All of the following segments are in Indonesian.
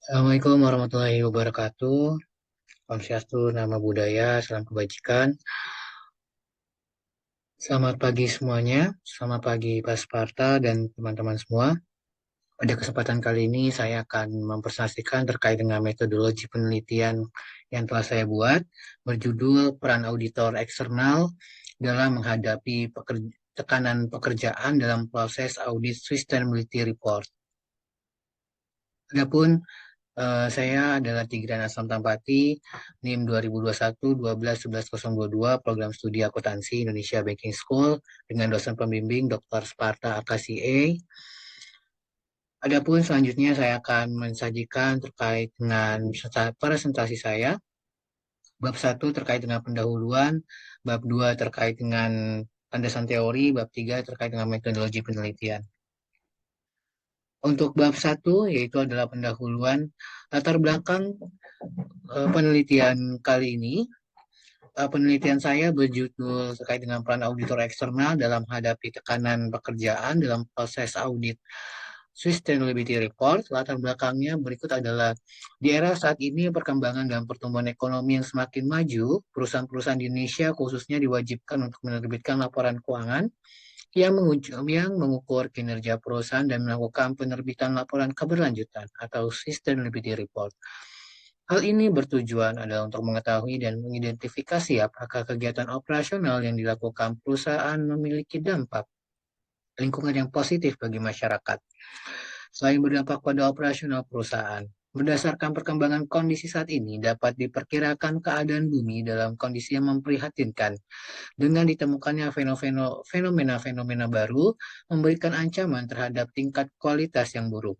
Assalamualaikum warahmatullahi wabarakatuh. Om Swastiastu, Nama Budaya, Salam Kebajikan. Selamat pagi semuanya. Selamat pagi Pak Sparta dan teman-teman semua. Pada kesempatan kali ini saya akan mempresentasikan terkait dengan metodologi penelitian yang telah saya buat berjudul Peran Auditor Eksternal dalam menghadapi tekanan pekerjaan dalam proses audit Sustainability Report. Adapun saya adalah Tigran Aslam Tampati, NIM 2021-12-11-022, Program Studi Akuntansi Indonesia Banking School, dengan dosen pembimbing Dr. Sparta Akasi A. Adapun selanjutnya saya akan mensajikan terkait dengan presentasi saya. Bab 1 terkait dengan pendahuluan, bab 2 terkait dengan landasan teori, bab 3 terkait dengan metodologi penelitian. Untuk bab 1 yaitu adalah pendahuluan, latar belakang penelitian kali ini. Penelitian saya berjudul terkait dengan peran auditor eksternal dalam menghadapi tekanan pekerjaan dalam proses audit Sustainability Report. Latar belakangnya berikut adalah di era saat ini perkembangan dan pertumbuhan ekonomi yang semakin maju, perusahaan-perusahaan di Indonesia khususnya diwajibkan untuk menerbitkan laporan keuangan yang mengukur kinerja perusahaan dan melakukan penerbitan laporan keberlanjutan atau Sustainability Report. Hal ini bertujuan adalah untuk mengetahui dan mengidentifikasi apakah kegiatan operasional yang dilakukan perusahaan memiliki dampak lingkungan yang positif bagi masyarakat. Selain berdampak pada operasional perusahaan, berdasarkan perkembangan kondisi saat ini dapat diperkirakan keadaan bumi dalam kondisi yang memprihatinkan dengan ditemukannya fenomena-fenomena baru memberikan ancaman terhadap tingkat kualitas yang buruk.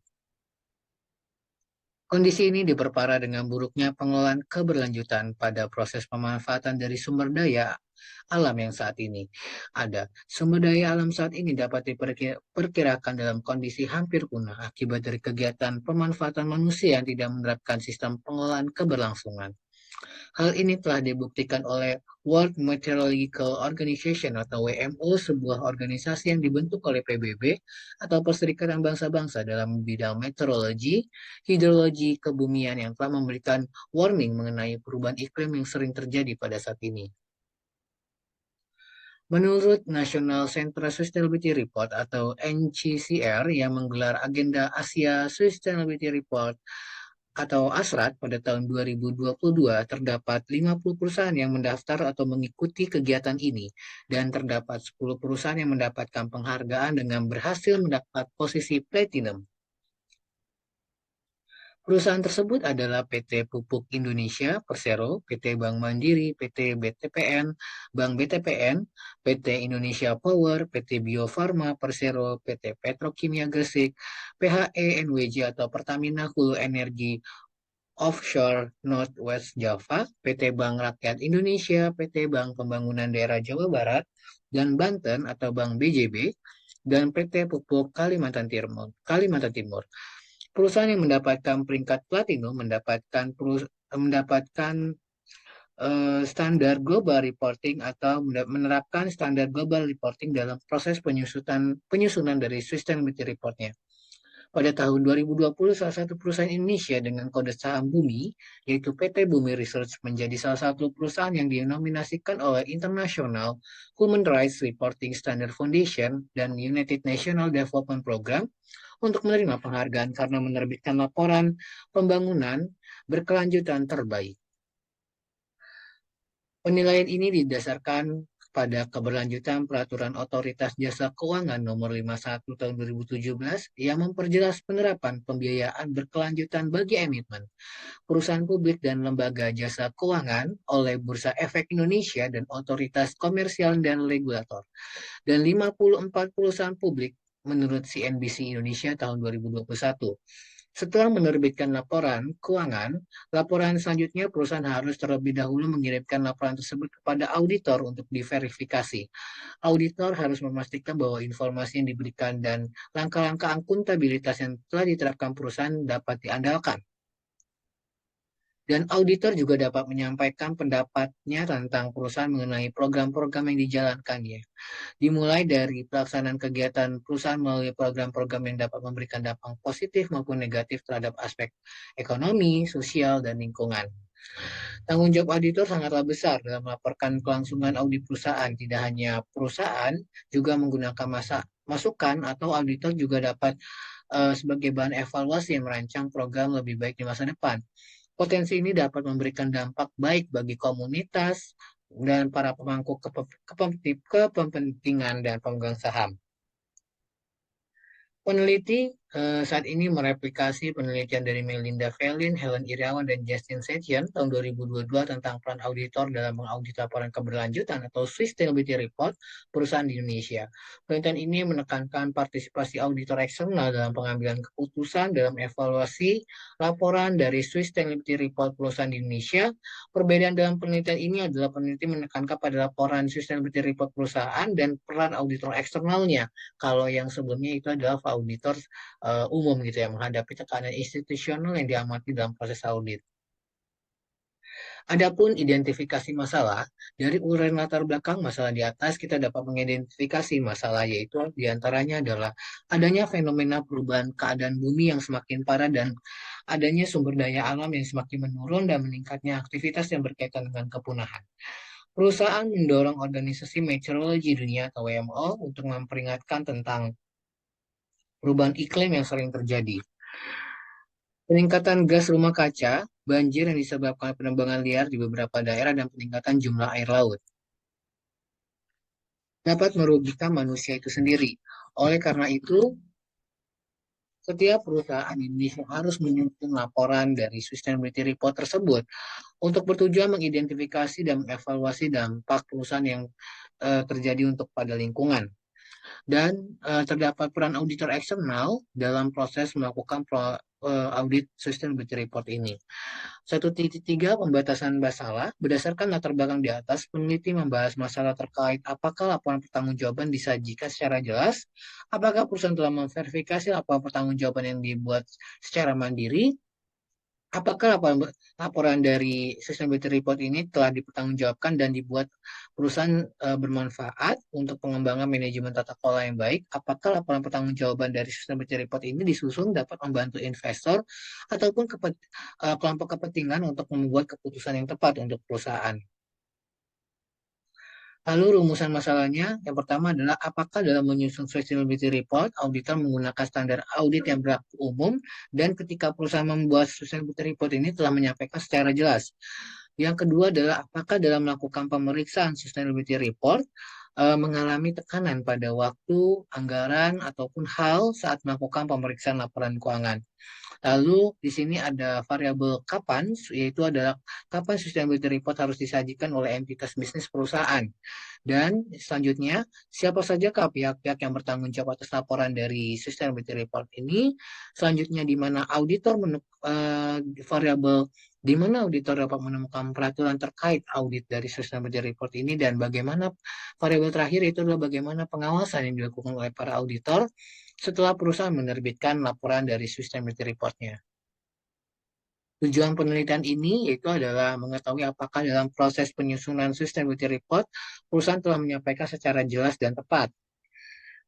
Kondisi ini diperparah dengan buruknya pengelolaan keberlanjutan pada proses pemanfaatan dari sumber daya alam yang saat ini ada. Sumber daya alam saat ini dapat diperkirakan dalam kondisi hampir punah akibat dari kegiatan pemanfaatan manusia yang tidak menerapkan sistem pengelolaan keberlangsungan. Hal ini telah dibuktikan oleh World Meteorological Organization atau WMO, sebuah organisasi yang dibentuk oleh PBB atau Perserikatan Bangsa-Bangsa dalam bidang meteorologi, hidrologi, kebumian yang telah memberikan warning mengenai perubahan iklim yang sering terjadi pada saat ini. Menurut National Central Sustainability Report atau NCCR yang menggelar agenda Asia Sustainability Report atau ASRAT pada tahun 2022, terdapat 50 perusahaan yang mendaftar atau mengikuti kegiatan ini dan terdapat 10 perusahaan yang mendapatkan penghargaan dengan berhasil mendapat posisi platinum. Perusahaan tersebut adalah PT Pupuk Indonesia Persero, PT Bank Mandiri, PT BTPN, Bank BTPN, PT Indonesia Power, PT Bio Farma Persero, PT Petrokimia Gresik, PHE NWJ atau Pertamina Hulu Energi Offshore Northwest Java, PT Bank Rakyat Indonesia, PT Bank Pembangunan Daerah Jawa Barat dan Banten atau Bank BJB, dan PT Pupuk Kalimantan Timur. Perusahaan yang mendapatkan peringkat platinum mendapatkan standar global reporting atau menerapkan standar global reporting dalam proses penyusunan dari sustainability reportnya. Pada tahun 2020, salah satu perusahaan Indonesia dengan kode saham Bumi, yaitu PT Bumi Research, menjadi salah satu perusahaan yang dinominasikan oleh International Human Rights Reporting Standard Foundation dan United Nations Development Program untuk menerima penghargaan karena menerbitkan laporan pembangunan berkelanjutan terbaik. Penilaian ini didasarkan pada keberlanjutan Peraturan Otoritas Jasa Keuangan Nomor 51 Tahun 2017 yang memperjelas penerapan pembiayaan berkelanjutan bagi emiten, perusahaan publik dan lembaga jasa keuangan oleh Bursa Efek Indonesia dan Otoritas Komersial dan Regulator, dan 54 perusahaan publik menurut CNBC Indonesia tahun 2021. Setelah menerbitkan laporan keuangan, laporan selanjutnya perusahaan harus terlebih dahulu mengirimkan laporan tersebut kepada auditor untuk diverifikasi. Auditor harus memastikan bahwa informasi yang diberikan dan langkah-langkah akuntabilitas yang telah diterapkan perusahaan dapat diandalkan. Dan auditor juga dapat menyampaikan pendapatnya tentang perusahaan mengenai program-program yang dijalankannya. Dimulai dari pelaksanaan kegiatan perusahaan melalui program-program yang dapat memberikan dampak positif maupun negatif terhadap aspek ekonomi, sosial, dan lingkungan. Tanggung jawab auditor sangatlah besar dalam melaporkan kelangsungan audit perusahaan. Tidak hanya perusahaan, juga menggunakan masukan atau auditor juga dapat sebagai bahan evaluasi yang merancang program lebih baik di masa depan. Potensi ini dapat memberikan dampak baik bagi komunitas dan para pemangku kepentingan dan pemegang saham. Peneliti saat ini mereplikasi penelitian dari Melinda Velin, Helen Irawan, dan Justin Setien tahun 2022 tentang peran auditor dalam mengaudit laporan keberlanjutan atau Sustainability Report perusahaan di Indonesia. Penelitian ini menekankan partisipasi auditor eksternal dalam pengambilan keputusan dalam evaluasi laporan dari Sustainability Report perusahaan di Indonesia. Perbedaan dalam penelitian ini adalah peneliti menekankan pada laporan Sustainability Report perusahaan dan peran auditor eksternalnya. Kalau yang sebelumnya itu adalah auditor umum gitu ya, menghadapi tekanan institusional yang diamati dalam proses audit. Adapun identifikasi masalah, dari uraian latar belakang masalah di atas kita dapat mengidentifikasi masalah, yaitu diantaranya adalah adanya fenomena perubahan keadaan bumi yang semakin parah dan adanya sumber daya alam yang semakin menurun dan meningkatnya aktivitas yang berkaitan dengan kepunahan. Perusahaan mendorong Organisasi Meteorologi Dunia atau WMO untuk memperingatkan tentang perubahan iklim yang sering terjadi. Peningkatan gas rumah kaca, banjir yang disebabkan penebangan liar di beberapa daerah, dan peningkatan jumlah air laut dapat merugikan manusia itu sendiri. Oleh karena itu, setiap perusahaan di Indonesia harus menyusun laporan dari Sustainability Report tersebut untuk bertujuan mengidentifikasi dan mengevaluasi dampak perusahaan yang terjadi untuk pada lingkungan. Dan terdapat peran auditor eksternal dalam proses melakukan audit Sustainability Report ini. 1.3 Pembatasan masalah. Berdasarkan latar belakang di atas, peneliti membahas masalah terkait apakah laporan pertanggungjawaban disajikan secara jelas, apakah perusahaan telah memverifikasi laporan pertanggungjawaban yang dibuat secara mandiri, apakah laporan dari Sustainability Report ini telah dipertanggungjawabkan dan dibuat perusahaan bermanfaat untuk pengembangan manajemen tata kelola yang baik? Apakah laporan pertanggungjawaban dari Sustainability Report ini disusun dapat membantu investor ataupun kelompok kepentingan untuk membuat keputusan yang tepat untuk perusahaan? Lalu rumusan masalahnya, yang pertama adalah apakah dalam menyusun sustainability report, auditor menggunakan standar audit yang berlaku umum, dan ketika perusahaan membuat sustainability report ini telah menyampaikan secara jelas. Yang kedua adalah apakah dalam melakukan pemeriksaan sustainability report, mengalami tekanan pada waktu, anggaran, ataupun hal saat melakukan pemeriksaan laporan keuangan. Lalu di sini ada variabel kapan, yaitu adalah kapan sustainability report harus disajikan oleh entitas bisnis perusahaan. Dan selanjutnya, siapa sajakah pihak-pihak yang bertanggung jawab atas laporan dari sustainability report ini? Selanjutnya, di mana variabel di mana auditor dapat menemukan peraturan terkait audit dari sustainability report ini, dan bagaimana variabel terakhir itu adalah bagaimana pengawasan yang dilakukan oleh para auditor setelah perusahaan menerbitkan laporan dari sustainability report-nya. Tujuan penelitian ini yaitu adalah mengetahui apakah dalam proses penyusunan sustainability report, perusahaan telah menyampaikan secara jelas dan tepat.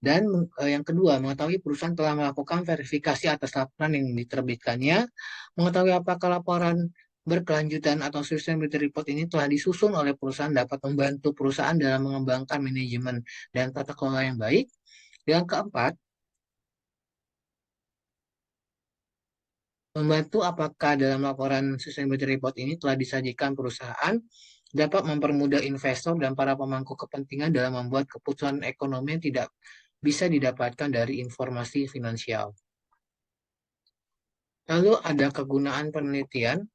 Dan yang kedua, mengetahui perusahaan telah melakukan verifikasi atas laporan yang diterbitkannya, mengetahui apakah laporan berkelanjutan atau sustainability report ini telah disusun oleh perusahaan dapat membantu perusahaan dalam mengembangkan manajemen dan tata kelola yang baik. Yang keempat, membantu apakah dalam laporan sustainability report ini telah disajikan perusahaan dapat mempermudah investor dan para pemangku kepentingan dalam membuat keputusan ekonomi yang tidak bisa didapatkan dari informasi finansial. Lalu ada kegunaan penelitian.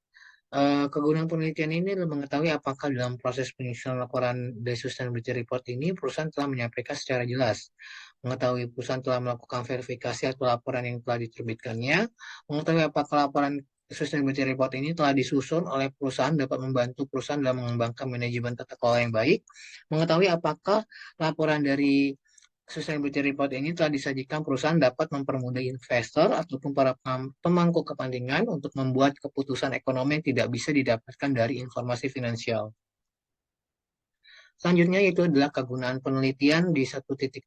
Kegunaan penelitian ini adalah mengetahui apakah dalam proses penyusunan laporan dari sustainability report ini perusahaan telah menyampaikan secara jelas, mengetahui perusahaan telah melakukan verifikasi atau laporan yang telah diterbitkannya, mengetahui apakah laporan sustainability report ini telah disusun oleh perusahaan dapat membantu perusahaan dalam mengembangkan manajemen tata kelola yang baik, mengetahui apakah laporan dari Sustainability report ini telah disajikan perusahaan dapat mempermudah investor ataupun para pemangku kepentingan untuk membuat keputusan ekonomi yang tidak bisa didapatkan dari informasi finansial. Selanjutnya itu adalah kegunaan penelitian di 1.5.1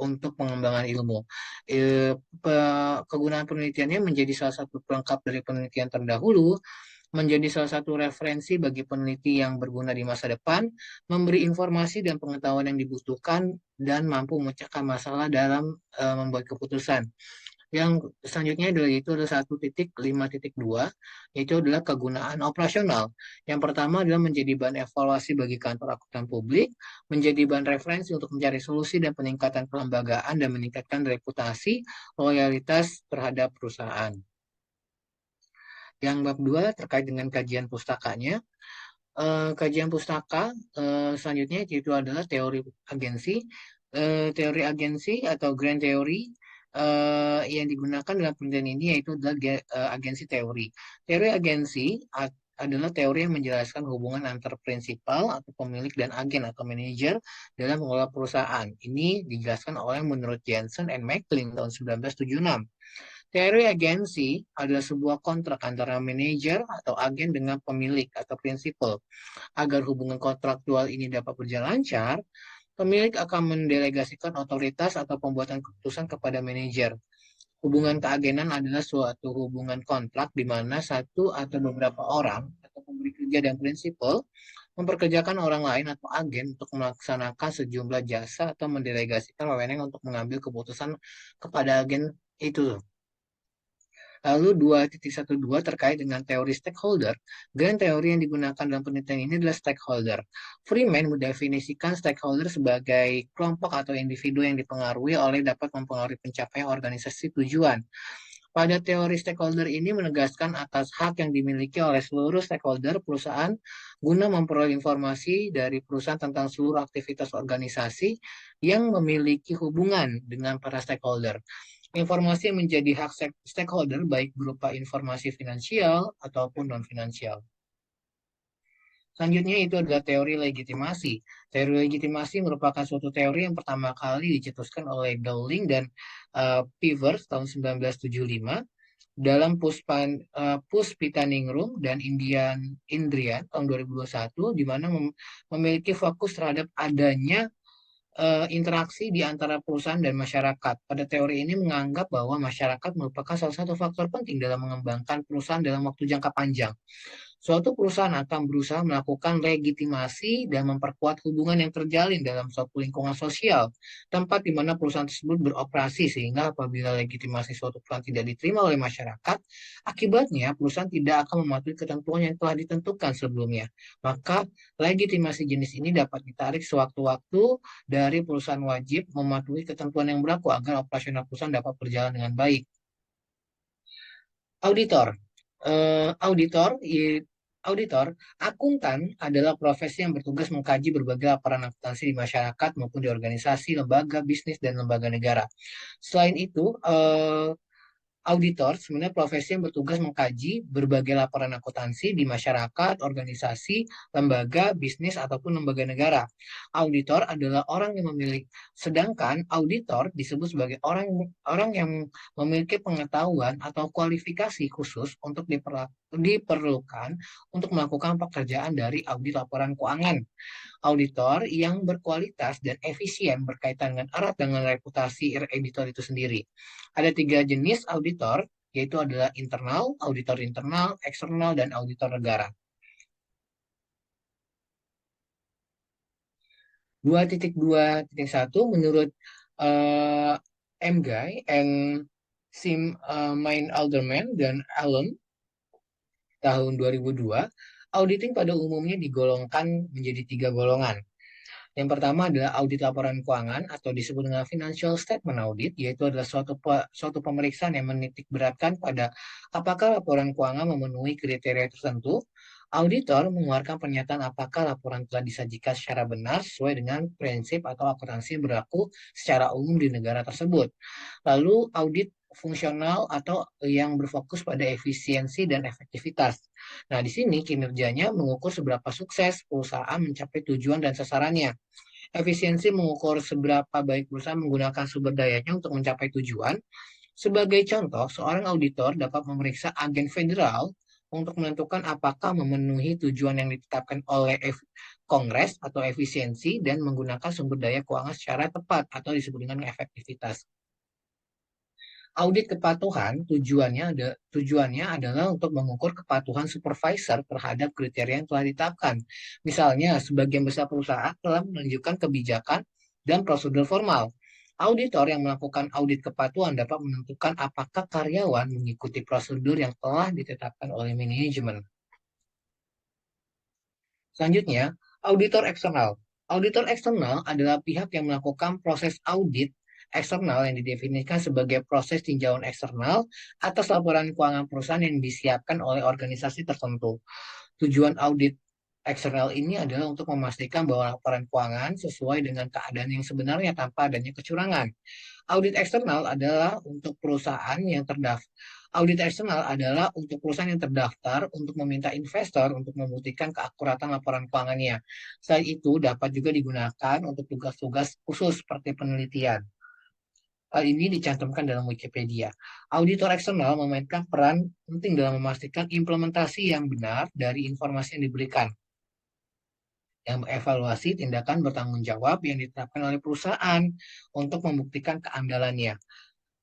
untuk pengembangan ilmu. Kegunaan penelitiannya menjadi salah satu pelengkap dari penelitian terdahulu, menjadi salah satu referensi bagi peneliti yang berguna di masa depan, memberi informasi dan pengetahuan yang dibutuhkan, dan mampu memecahkan masalah dalam membuat keputusan. Yang selanjutnya adalah itu adalah 1.5.2, yaitu adalah kegunaan operasional. Yang pertama adalah menjadi bahan evaluasi bagi kantor akuntan publik, menjadi bahan referensi untuk mencari solusi dan peningkatan kelembagaan dan meningkatkan reputasi loyalitas terhadap perusahaan. Yang bab 2 terkait dengan kajian pustakanya. Kajian pustaka selanjutnya itu adalah teori agensi. Teori agensi atau grand theory yang digunakan dalam penelitian ini yaitu adalah agensi teori. Teori agensi adalah teori yang menjelaskan hubungan antar prinsipal atau pemilik dan agen atau manajer dalam mengelola perusahaan. Ini dijelaskan oleh menurut Jensen and McLean tahun 1976. Teori agensi adalah sebuah kontrak antara manajer atau agen dengan pemilik atau prinsipal. Agar hubungan kontraktual ini dapat berjalan lancar, pemilik akan mendelegasikan otoritas atau pembuatan keputusan kepada manajer. Hubungan keagenan adalah suatu hubungan kontrak di mana satu atau beberapa orang atau pemberi kerja dan prinsipal memperkerjakan orang lain atau agen untuk melaksanakan sejumlah jasa atau mendelegasikan wewenang untuk mengambil keputusan kepada agen itu. Lalu 2.12 terkait dengan teori stakeholder. Grand teori yang digunakan dalam penelitian ini adalah stakeholder. Freeman mendefinisikan stakeholder sebagai kelompok atau individu yang dipengaruhi oleh dapat mempengaruhi pencapaian organisasi tujuan. Pada teori stakeholder ini menegaskan atas hak yang dimiliki oleh seluruh stakeholder perusahaan guna memperoleh informasi dari perusahaan tentang seluruh aktivitas organisasi yang memiliki hubungan dengan para stakeholder. Informasi yang menjadi hak stakeholder baik berupa informasi finansial ataupun non-finansial. Selanjutnya itu adalah teori legitimasi. Teori legitimasi merupakan suatu teori yang pertama kali dicetuskan oleh Dowling dan Peeves tahun 1975 dalam Puspita-Ningrum dan Indrian tahun 2021, di mana memiliki fokus terhadap adanya interaksi di antara perusahaan dan masyarakat. Pada teori ini menganggap bahwa masyarakat merupakan salah satu faktor penting dalam mengembangkan perusahaan dalam waktu jangka panjang. Suatu perusahaan akan berusaha melakukan legitimasi dan memperkuat hubungan yang terjalin dalam suatu lingkungan sosial, tempat di mana perusahaan tersebut beroperasi, sehingga apabila legitimasi suatu perusahaan tidak diterima oleh masyarakat, akibatnya perusahaan tidak akan mematuhi ketentuan yang telah ditentukan sebelumnya. Maka legitimasi jenis ini dapat ditarik sewaktu-waktu dari perusahaan wajib mematuhi ketentuan yang berlaku agar operasional perusahaan dapat berjalan dengan baik. Auditor. Auditor, akuntan adalah profesi yang bertugas mengkaji berbagai laporan akuntansi di masyarakat maupun di organisasi, lembaga, bisnis, dan lembaga negara. Selain itu, auditor sebenarnya profesi yang bertugas mengkaji berbagai laporan akuntansi di masyarakat, organisasi, lembaga, bisnis, ataupun lembaga negara. Auditor adalah orang yang memiliki, sedangkan auditor disebut sebagai orang yang memiliki pengetahuan atau kualifikasi khusus untuk diperlukan untuk melakukan pekerjaan dari audit laporan keuangan. Auditor yang berkualitas dan efisien berkaitan dengan erat dengan reputasi auditor itu sendiri. Ada 3 jenis auditor, yaitu adalah auditor internal, eksternal, dan auditor negara. 2.2.1 menurut M. Guy and Sim Main Alderman dan Allen tahun 2002, auditing pada umumnya digolongkan menjadi 3 golongan. Yang pertama adalah audit laporan keuangan atau disebut dengan financial statement audit, yaitu adalah suatu pemeriksaan yang menitik beratkan pada apakah laporan keuangan memenuhi kriteria tertentu. Auditor mengeluarkan pernyataan apakah laporan telah disajikan secara benar sesuai dengan prinsip atau akuntansi yang berlaku secara umum di negara tersebut. Lalu audit fungsional atau yang berfokus pada efisiensi dan efektivitas. Nah, di sini kinerjanya mengukur seberapa sukses perusahaan mencapai tujuan dan sasarannya. Efisiensi mengukur seberapa baik perusahaan menggunakan sumber dayanya untuk mencapai tujuan. Sebagai contoh, seorang auditor dapat memeriksa agen federal untuk menentukan apakah memenuhi tujuan yang ditetapkan oleh Kongres atau efisiensi dan menggunakan sumber daya keuangan secara tepat atau disebut dengan efektivitas. Audit kepatuhan tujuannya adalah untuk mengukur kepatuhan supervisor terhadap kriteria yang telah ditetapkan. Misalnya, sebagian besar perusahaan telah menunjukkan kebijakan dan prosedur formal. Auditor yang melakukan audit kepatuhan dapat menentukan apakah karyawan mengikuti prosedur yang telah ditetapkan oleh manajemen. Selanjutnya, auditor eksternal. Auditor eksternal adalah pihak yang melakukan proses audit eksternal yang didefinisikan sebagai proses tinjauan eksternal atas laporan keuangan perusahaan yang disiapkan oleh organisasi tertentu. Tujuan audit eksternal ini adalah untuk memastikan bahwa laporan keuangan sesuai dengan keadaan yang sebenarnya tanpa adanya kecurangan. Audit eksternal adalah untuk perusahaan yang terdaftar. Audit eksternal adalah untuk perusahaan yang terdaftar untuk meminta investor untuk membuktikan keakuratan laporan keuangannya. Selain itu, dapat juga digunakan untuk tugas-tugas khusus seperti penelitian. Hal ini dicantumkan dalam Wikipedia. Auditor eksternal memainkan peran penting dalam memastikan implementasi yang benar dari informasi yang diberikan, yang mengevaluasi tindakan bertanggung jawab yang ditetapkan oleh perusahaan untuk membuktikan keandalannya.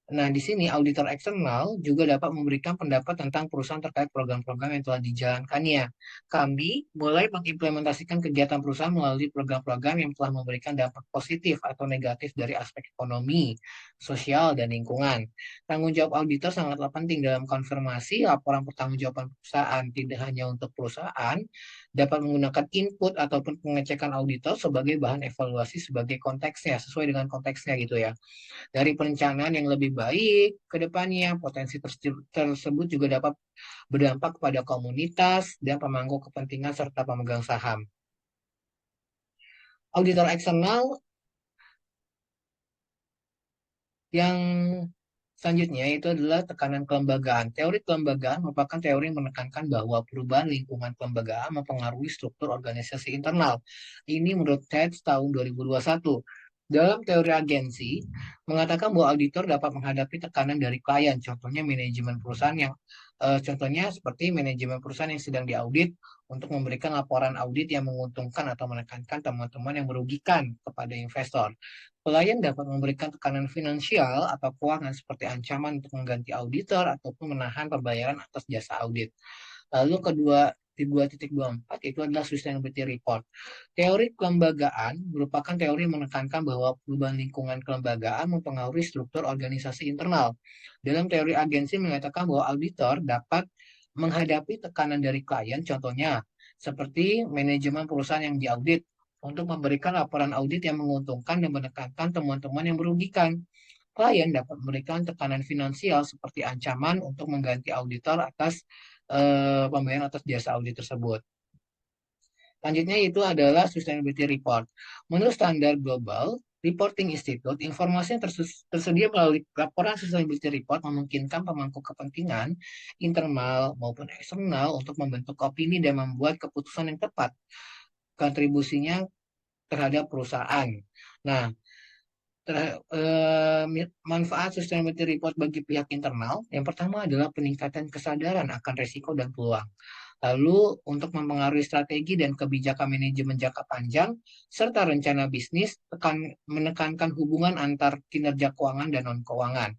Nah, di sini auditor eksternal juga dapat memberikan pendapat tentang perusahaan terkait program-program yang telah dijalankannya. Kami mulai mengimplementasikan kegiatan perusahaan melalui program-program yang telah memberikan dampak positif atau negatif dari aspek ekonomi, sosial, dan lingkungan. Tanggung jawab auditor sangatlah penting dalam konfirmasi laporan pertanggungjawaban perusahaan, tidak hanya untuk perusahaan, dapat menggunakan input ataupun pengecekan auditor sebagai bahan evaluasi sebagai konteksnya, sesuai dengan konteksnya gitu ya. Dari perencanaan yang lebih baik ke depannya, potensi tersebut juga dapat berdampak kepada komunitas dan pemangku kepentingan serta pemegang saham. Auditor eksternal yang selanjutnya itu adalah tekanan kelembagaan. Teori kelembagaan merupakan teori yang menekankan bahwa perubahan lingkungan kelembagaan mempengaruhi struktur organisasi internal. Ini menurut TED tahun 2021. Dalam teori agensi, mengatakan bahwa auditor dapat menghadapi tekanan dari klien, contohnya manajemen perusahaan contohnya seperti manajemen perusahaan yang sedang diaudit untuk memberikan laporan audit yang menguntungkan atau menekankan teman-teman yang merugikan kepada investor. Klien dapat memberikan tekanan finansial atau keuangan seperti ancaman untuk mengganti auditor ataupun menahan pembayaran atas jasa audit. Lalu kedua di 2.24 itu adalah sustainability report. Teori kelembagaan merupakan teori yang menekankan bahwa perubahan lingkungan kelembagaan mempengaruhi struktur organisasi internal. Dalam teori agensi mengatakan bahwa auditor dapat menghadapi tekanan dari klien, contohnya seperti manajemen perusahaan yang diaudit untuk memberikan laporan audit yang menguntungkan dan menekankan temuan-temuan yang merugikan. Klien dapat memberikan tekanan finansial seperti ancaman untuk mengganti auditor atas pembayaran atas jasa audit tersebut. Selanjutnya itu adalah Sustainability Report. Menurut standar global, Reporting Institute, informasi yang tersedia melalui laporan Sustainability Report memungkinkan pemangku kepentingan internal maupun eksternal untuk membentuk opini dan membuat keputusan yang tepat. Kontribusinya terhadap perusahaan. Nah, manfaat sustainability report bagi pihak internal, yang pertama adalah peningkatan kesadaran akan risiko dan peluang. Lalu untuk mempengaruhi strategi dan kebijakan manajemen jangka panjang, serta rencana bisnis, menekankan hubungan antar kinerja keuangan dan non-keuangan.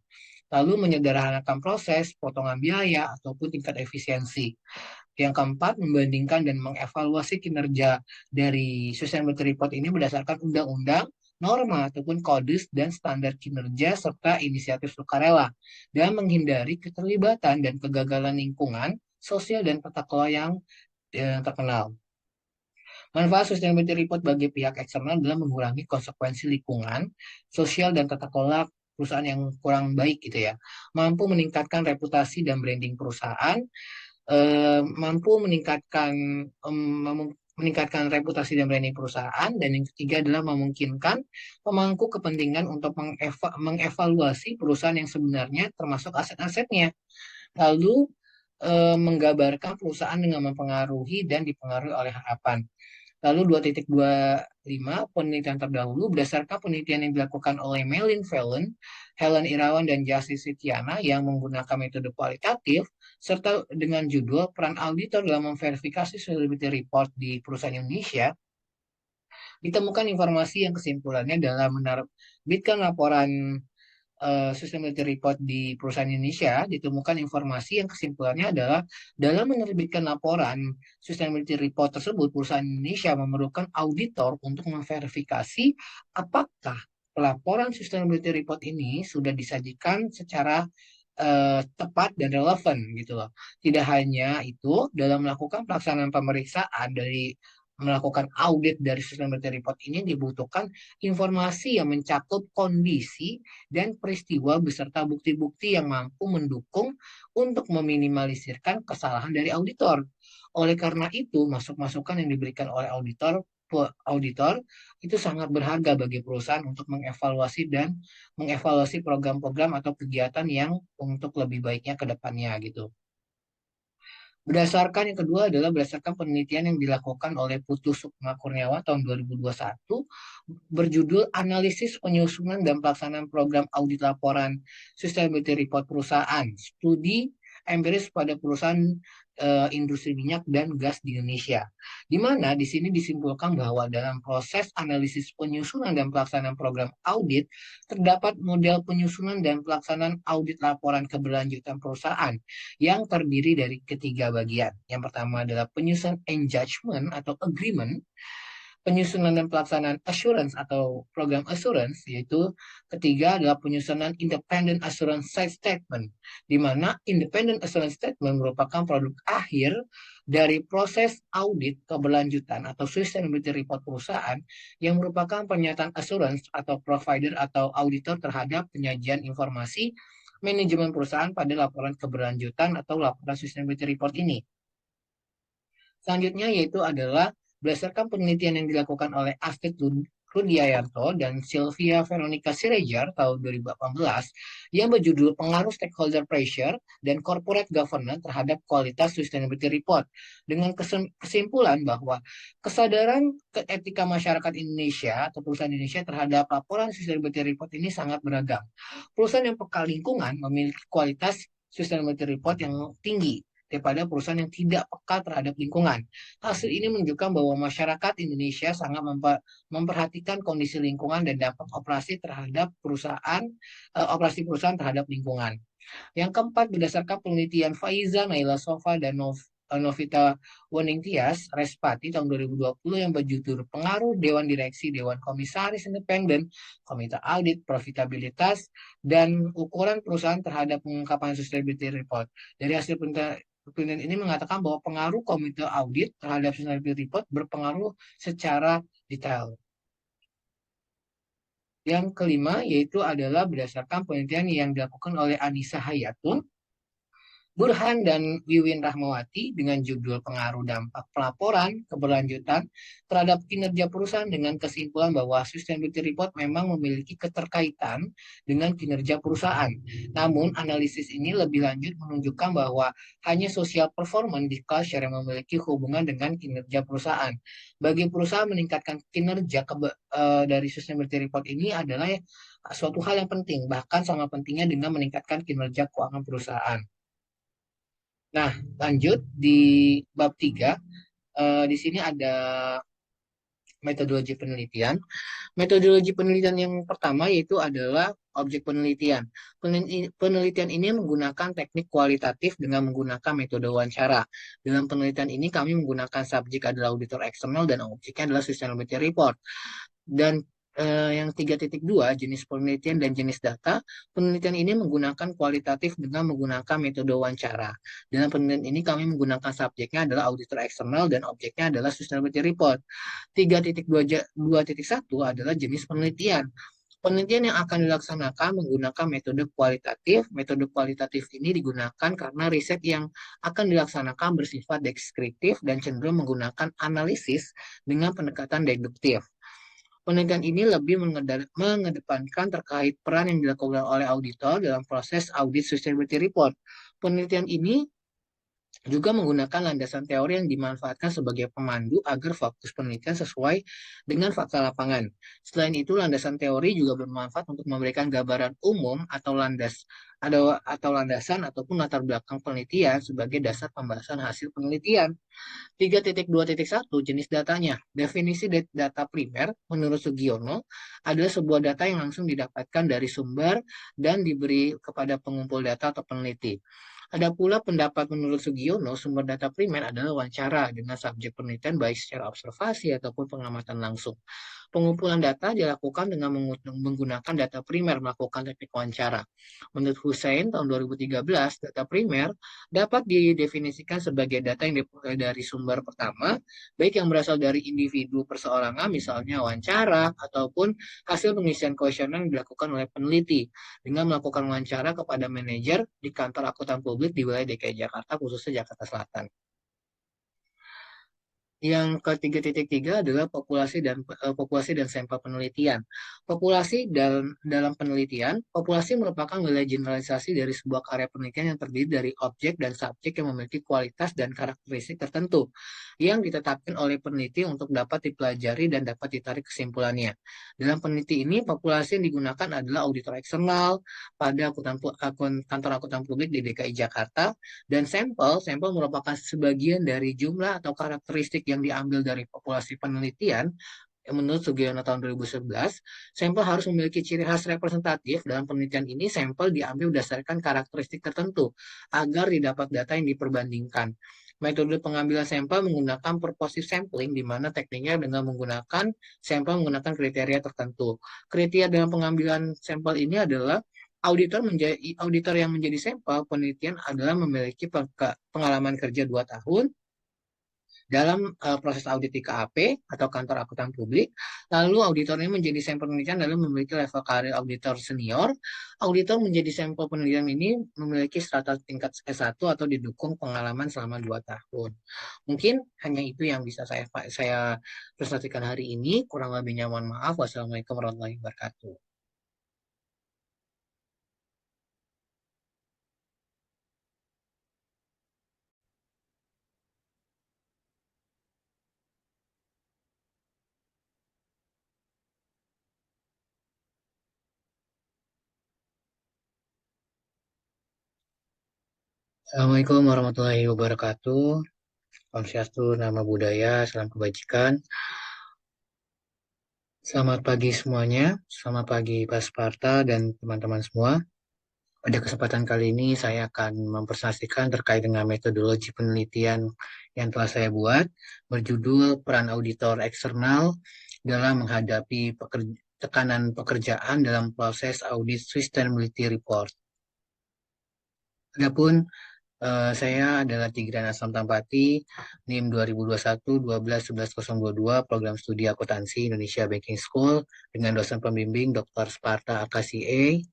Lalu menyederhanakan proses, potongan biaya, ataupun tingkat efisiensi. Yang keempat, membandingkan dan mengevaluasi kinerja dari sustainability report ini berdasarkan undang-undang, norma ataupun kode dan standar kinerja serta inisiatif sukarela dan menghindari keterlibatan dan kegagalan lingkungan, sosial dan tata kelola yang terkenal. Manfaat sustainability report bagi pihak eksternal adalah mengurangi konsekuensi lingkungan, sosial dan tata kelola perusahaan yang kurang baik gitu ya. Mampu meningkatkan reputasi dan branding perusahaan, mampu meningkatkan reputasi dan branding perusahaan, dan yang ketiga adalah memungkinkan pemangku kepentingan untuk mengevaluasi perusahaan yang sebenarnya termasuk aset-asetnya, lalu menggambarkan perusahaan dengan mempengaruhi dan dipengaruhi oleh harapan. Lalu 2.25 penelitian terdahulu berdasarkan penelitian yang dilakukan oleh Melin Velen, Helen Irawan, dan Justice Sitiana yang menggunakan metode kualitatif serta dengan judul peran auditor dalam memverifikasi sustainability report di perusahaan Indonesia, ditemukan informasi yang kesimpulannya dalam menerbitkan laporan Sustainability Report di perusahaan Indonesia, ditemukan informasi yang kesimpulannya adalah dalam menerbitkan laporan Sustainability Report tersebut, perusahaan Indonesia memerlukan auditor untuk memverifikasi apakah laporan Sustainability Report ini sudah disajikan secara tepat dan relevan gitu loh. Tidak hanya itu, dalam melakukan pelaksanaan pemeriksaan dari melakukan audit dari sustainability report ini dibutuhkan informasi yang mencakup kondisi dan peristiwa beserta bukti-bukti yang mampu mendukung untuk meminimalisirkan kesalahan dari auditor. Oleh karena itu, masukan yang diberikan oleh auditor itu sangat berharga bagi perusahaan untuk mengevaluasi program-program atau kegiatan yang untuk lebih baiknya ke depannya gitu. Yang kedua adalah berdasarkan penelitian yang dilakukan oleh Putu Sukma Kurniawan tahun 2021 berjudul Analisis Penyusunan dan Pelaksanaan Program Audit Laporan Sustainability Report Perusahaan, Studi Empiris pada perusahaan industri minyak dan gas di Indonesia. Di mana di sini disimpulkan bahwa dalam proses analisis penyusunan dan pelaksanaan program audit terdapat model penyusunan dan pelaksanaan audit laporan keberlanjutan perusahaan yang terdiri dari ketiga bagian. Yang pertama adalah penyusunan engagement atau agreement, penyusunan dan pelaksanaan assurance atau program assurance, yaitu ketiga adalah penyusunan independent assurance side statement, di mana independent assurance statement merupakan produk akhir dari proses audit keberlanjutan atau sustainability report perusahaan yang merupakan pernyataan assurance atau provider atau auditor terhadap penyajian informasi manajemen perusahaan pada laporan keberlanjutan atau laporan sustainability report ini. Selanjutnya yaitu adalah berdasarkan penelitian yang dilakukan oleh Astrid Rudiayanto dan Sylvia Veronica Siregar tahun 2018 yang berjudul Pengaruh Stakeholder Pressure dan Corporate Governance terhadap Kualitas Sustainability Report dengan kesimpulan bahwa kesadaran etika masyarakat Indonesia atau perusahaan Indonesia terhadap laporan sustainability report ini sangat beragam. Perusahaan yang peka lingkungan memiliki kualitas sustainability report yang tinggi daripada perusahaan yang tidak peka terhadap lingkungan. Hasil ini menunjukkan bahwa masyarakat Indonesia sangat memperhatikan kondisi lingkungan dan dampak operasi perusahaan terhadap lingkungan. Yang keempat, berdasarkan penelitian Faiza Naila Sofa dan Novita Weningtyas Respati tahun 2020 yang berjudul Pengaruh Dewan Direksi, Dewan Komisaris Independen, Komite Audit, Profitabilitas, dan Ukuran Perusahaan terhadap Pengungkapan Sustainability Report. Dari hasil penelitian ini mengatakan bahwa pengaruh komite audit terhadap sustainability report berpengaruh secara detail. Yang kelima yaitu adalah berdasarkan penelitian yang dilakukan oleh Anissa Hayatun, Burhan dan Wiwin Rahmawati dengan judul Pengaruh Dampak Pelaporan Keberlanjutan terhadap Kinerja Perusahaan dengan kesimpulan bahwa Sustainability Report memang memiliki keterkaitan dengan kinerja perusahaan. Namun, analisis ini lebih lanjut menunjukkan bahwa hanya social performance di culture yang memiliki hubungan dengan kinerja perusahaan. Bagi perusahaan meningkatkan kinerja dari Sustainability Report ini adalah suatu hal yang penting, bahkan sama pentingnya dengan meningkatkan kinerja keuangan perusahaan. Nah, lanjut di bab 3, di sini ada metodologi penelitian. Metodologi penelitian yang pertama yaitu adalah objek penelitian. Penelitian ini menggunakan teknik kualitatif dengan menggunakan metode wawancara. Dalam penelitian ini kami menggunakan subjek adalah auditor eksternal dan objeknya adalah sustainability report. Dan yang 3.2 jenis penelitian dan jenis data. Penelitian ini menggunakan kualitatif dengan menggunakan metode wawancara. Dalam penelitian ini kami menggunakan subjeknya adalah auditor eksternal dan objeknya adalah sustainability report. 3.2.1 adalah jenis penelitian. Penelitian yang akan dilaksanakan menggunakan metode kualitatif. Metode kualitatif ini digunakan karena riset yang akan dilaksanakan bersifat deskriptif dan cenderung menggunakan analisis dengan pendekatan deduktif. Penelitian ini lebih mengedepankan terkait peran yang dilakukan oleh auditor dalam proses audit sustainability report. Penelitian ini juga menggunakan landasan teori yang dimanfaatkan sebagai pemandu agar fokus penelitian sesuai dengan fakta lapangan. Selain itu, landasan teori juga bermanfaat untuk memberikan gambaran umum atau landasan ataupun latar belakang penelitian sebagai dasar pembahasan hasil penelitian. 3.2.1 jenis datanya. Definisi data primer menurut Sugiono adalah sebuah data yang langsung didapatkan dari sumber dan diberi kepada pengumpul data atau peneliti. Ada pula pendapat menurut Sugiono, sumber data primer adalah wawancara dengan subjek penelitian baik secara observasi ataupun pengamatan langsung. Pengumpulan data dilakukan dengan menggunakan data primer melakukan teknik wawancara. Menurut Hussein tahun 2013, data primer dapat didefinisikan sebagai data yang diperoleh dari sumber pertama, baik yang berasal dari individu perseorangan, misalnya wawancara, ataupun hasil pengisian kuesioner yang dilakukan oleh peneliti, dengan melakukan wawancara kepada manajer di kantor akuntan publik di wilayah DKI Jakarta, khususnya Jakarta Selatan. Yang ketiga adalah populasi dan sampel penelitian. Dalam penelitian, populasi merupakan wilayah generalisasi dari sebuah karya penelitian yang terdiri dari objek dan subjek yang memiliki kualitas dan karakteristik tertentu yang ditetapkan oleh peneliti untuk dapat dipelajari dan dapat ditarik kesimpulannya. Dalam peneliti ini, populasi yang digunakan adalah auditor eksternal pada kantor akuntan publik di DKI Jakarta, dan sampel merupakan sebagian dari jumlah atau karakteristik yang diambil dari populasi penelitian. Menurut Sugiono tahun 2011, sampel harus memiliki ciri khas representatif. Dalam penelitian ini, sampel diambil berdasarkan karakteristik tertentu agar didapat data yang diperbandingkan. Metode pengambilan sampel menggunakan purposive sampling, di mana tekniknya dengan menggunakan sampel menggunakan kriteria tertentu. Kriteria dalam pengambilan sampel ini adalah auditor yang menjadi sampel penelitian adalah memiliki pengalaman kerja 2 tahun dalam proses audit di KAP atau kantor akuntan publik. Lalu auditor ini menjadi sampel penelitian dalam memiliki level karir auditor senior. Auditor menjadi sampel penelitian ini memiliki strata tingkat S1 atau didukung pengalaman selama 2 tahun. Mungkin hanya itu yang bisa saya presentasikan hari ini. Kurang lebihnya mohon maaf. Wassalamualaikum warahmatullahi wabarakatuh. Assalamualaikum warahmatullahi wabarakatuh. Om Swastiastu, Nama Budaya, Salam Kebajikan. Selamat pagi semuanya, selamat pagi Pak Sparta dan teman-teman semua. Pada kesempatan kali ini saya akan mempresentasikan terkait dengan metodologi penelitian yang telah saya buat, berjudul Peran Auditor Eksternal dalam menghadapi tekanan pekerjaan dalam proses audit Sustainability Report. Adapun saya adalah Tigran Aslam Tampati, NIM 2021-12-11022, Program Studi Akuntansi Indonesia Banking School, dengan dosen pembimbing Dr. Sparta Akasie.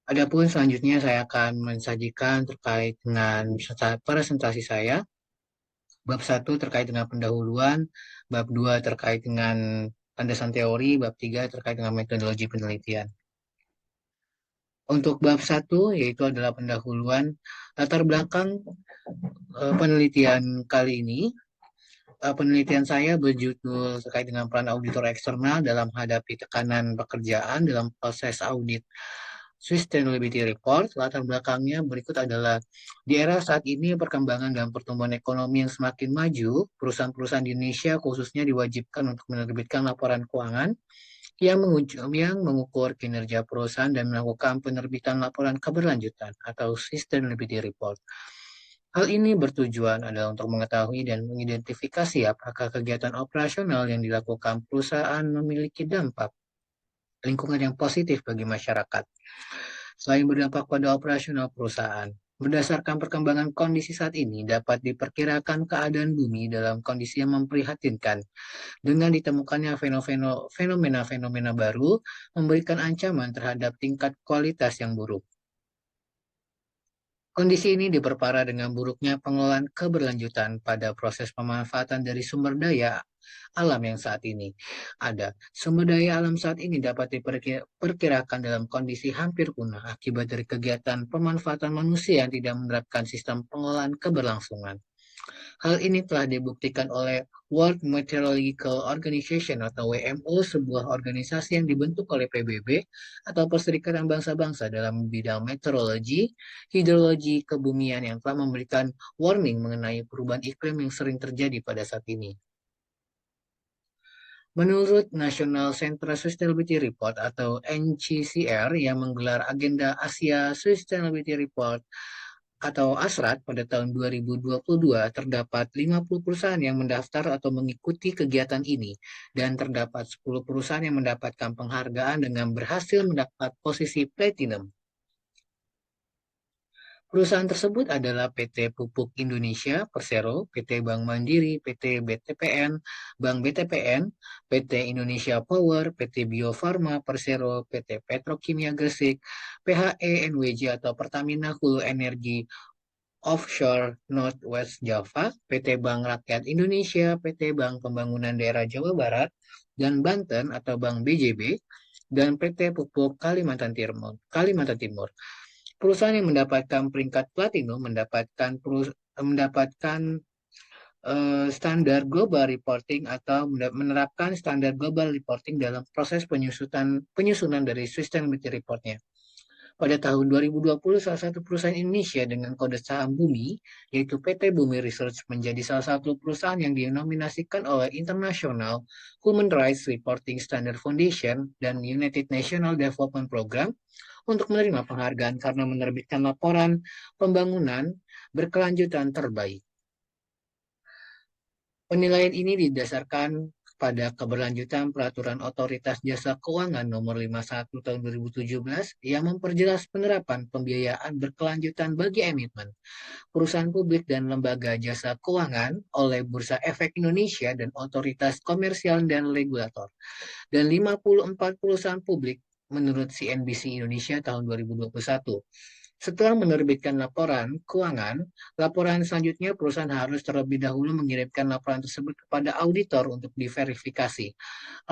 Adapun selanjutnya saya akan mensajikan terkait dengan presentasi saya. Bab 1 terkait dengan pendahuluan, bab 2 terkait dengan landasan teori, bab 3 terkait dengan metodologi penelitian. Untuk bab 1 yaitu adalah pendahuluan, latar belakang penelitian kali ini. Penelitian saya berjudul terkait dengan peran auditor eksternal dalam menghadapi tekanan pekerjaan dalam proses audit Sustainability Report. Latar belakangnya berikut adalah di era saat ini perkembangan dan pertumbuhan ekonomi yang semakin maju, perusahaan-perusahaan di Indonesia khususnya diwajibkan untuk menerbitkan laporan keuangan yang mengukur kinerja perusahaan dan melakukan penerbitan laporan keberlanjutan atau Sustainability Report. Hal ini bertujuan adalah untuk mengetahui dan mengidentifikasi apakah kegiatan operasional yang dilakukan perusahaan memiliki dampak lingkungan yang positif bagi masyarakat. Selain berdampak pada operasional perusahaan, berdasarkan perkembangan kondisi saat ini dapat diperkirakan keadaan bumi dalam kondisi yang memprihatinkan. Dengan ditemukannya fenomena-fenomena baru memberikan ancaman terhadap tingkat kualitas yang buruk. Kondisi ini diperparah dengan buruknya pengelolaan keberlanjutan pada proses pemanfaatan dari sumber daya alam yang saat ini ada. Sumber daya alam saat ini dapat diperkirakan dalam kondisi hampir punah akibat dari kegiatan pemanfaatan manusia yang tidak menerapkan sistem pengelolaan keberlangsungan. Hal ini telah dibuktikan oleh World Meteorological Organization atau WMO, sebuah organisasi yang dibentuk oleh PBB atau Perserikatan Bangsa-Bangsa dalam bidang meteorologi, hidrologi, kebumian yang telah memberikan warning mengenai perubahan iklim yang sering terjadi pada saat ini. Menurut National Central Sustainability Report atau NCCR yang menggelar agenda Asia Sustainability Report atau ASRAT pada tahun 2022, terdapat 50 perusahaan yang mendaftar atau mengikuti kegiatan ini, dan terdapat 10 perusahaan yang mendapatkan penghargaan dengan berhasil mendapat posisi platinum. Perusahaan tersebut adalah PT Pupuk Indonesia, Persero, PT Bank Mandiri, PT BTPN, Bank BTPN, PT Indonesia Power, PT Bio Farma, Persero, PT Petrokimia Gresik, PHE NWJ atau Pertamina Hulu Energi Offshore Northwest Java, PT Bank Rakyat Indonesia, PT Bank Pembangunan Daerah Jawa Barat dan Banten atau Bank BJB, dan PT Pupuk Kalimantan Timur. Perusahaan yang mendapatkan peringkat platinum mendapatkan standar global reporting atau menerapkan standar global reporting dalam proses penyusunan dari sustainability reportnya. Pada tahun 2020, salah satu perusahaan Indonesia dengan kode saham Bumi, yaitu PT Bumi Research, menjadi salah satu perusahaan yang dinominasikan oleh International Human Rights Reporting Standard Foundation dan United Nations Development Program untuk menerima penghargaan karena menerbitkan laporan pembangunan berkelanjutan terbaik. Penilaian ini didasarkan pada keberlanjutan Peraturan Otoritas Jasa Keuangan Nomor 51 Tahun 2017 yang memperjelas penerapan pembiayaan berkelanjutan bagi emiten, perusahaan publik dan lembaga jasa keuangan oleh Bursa Efek Indonesia dan Otoritas Komersial dan Regulator, dan 54 perusahaan publik menurut CNBC Indonesia tahun 2021. Setelah menerbitkan laporan keuangan, laporan selanjutnya perusahaan harus terlebih dahulu mengirimkan laporan tersebut kepada auditor untuk diverifikasi.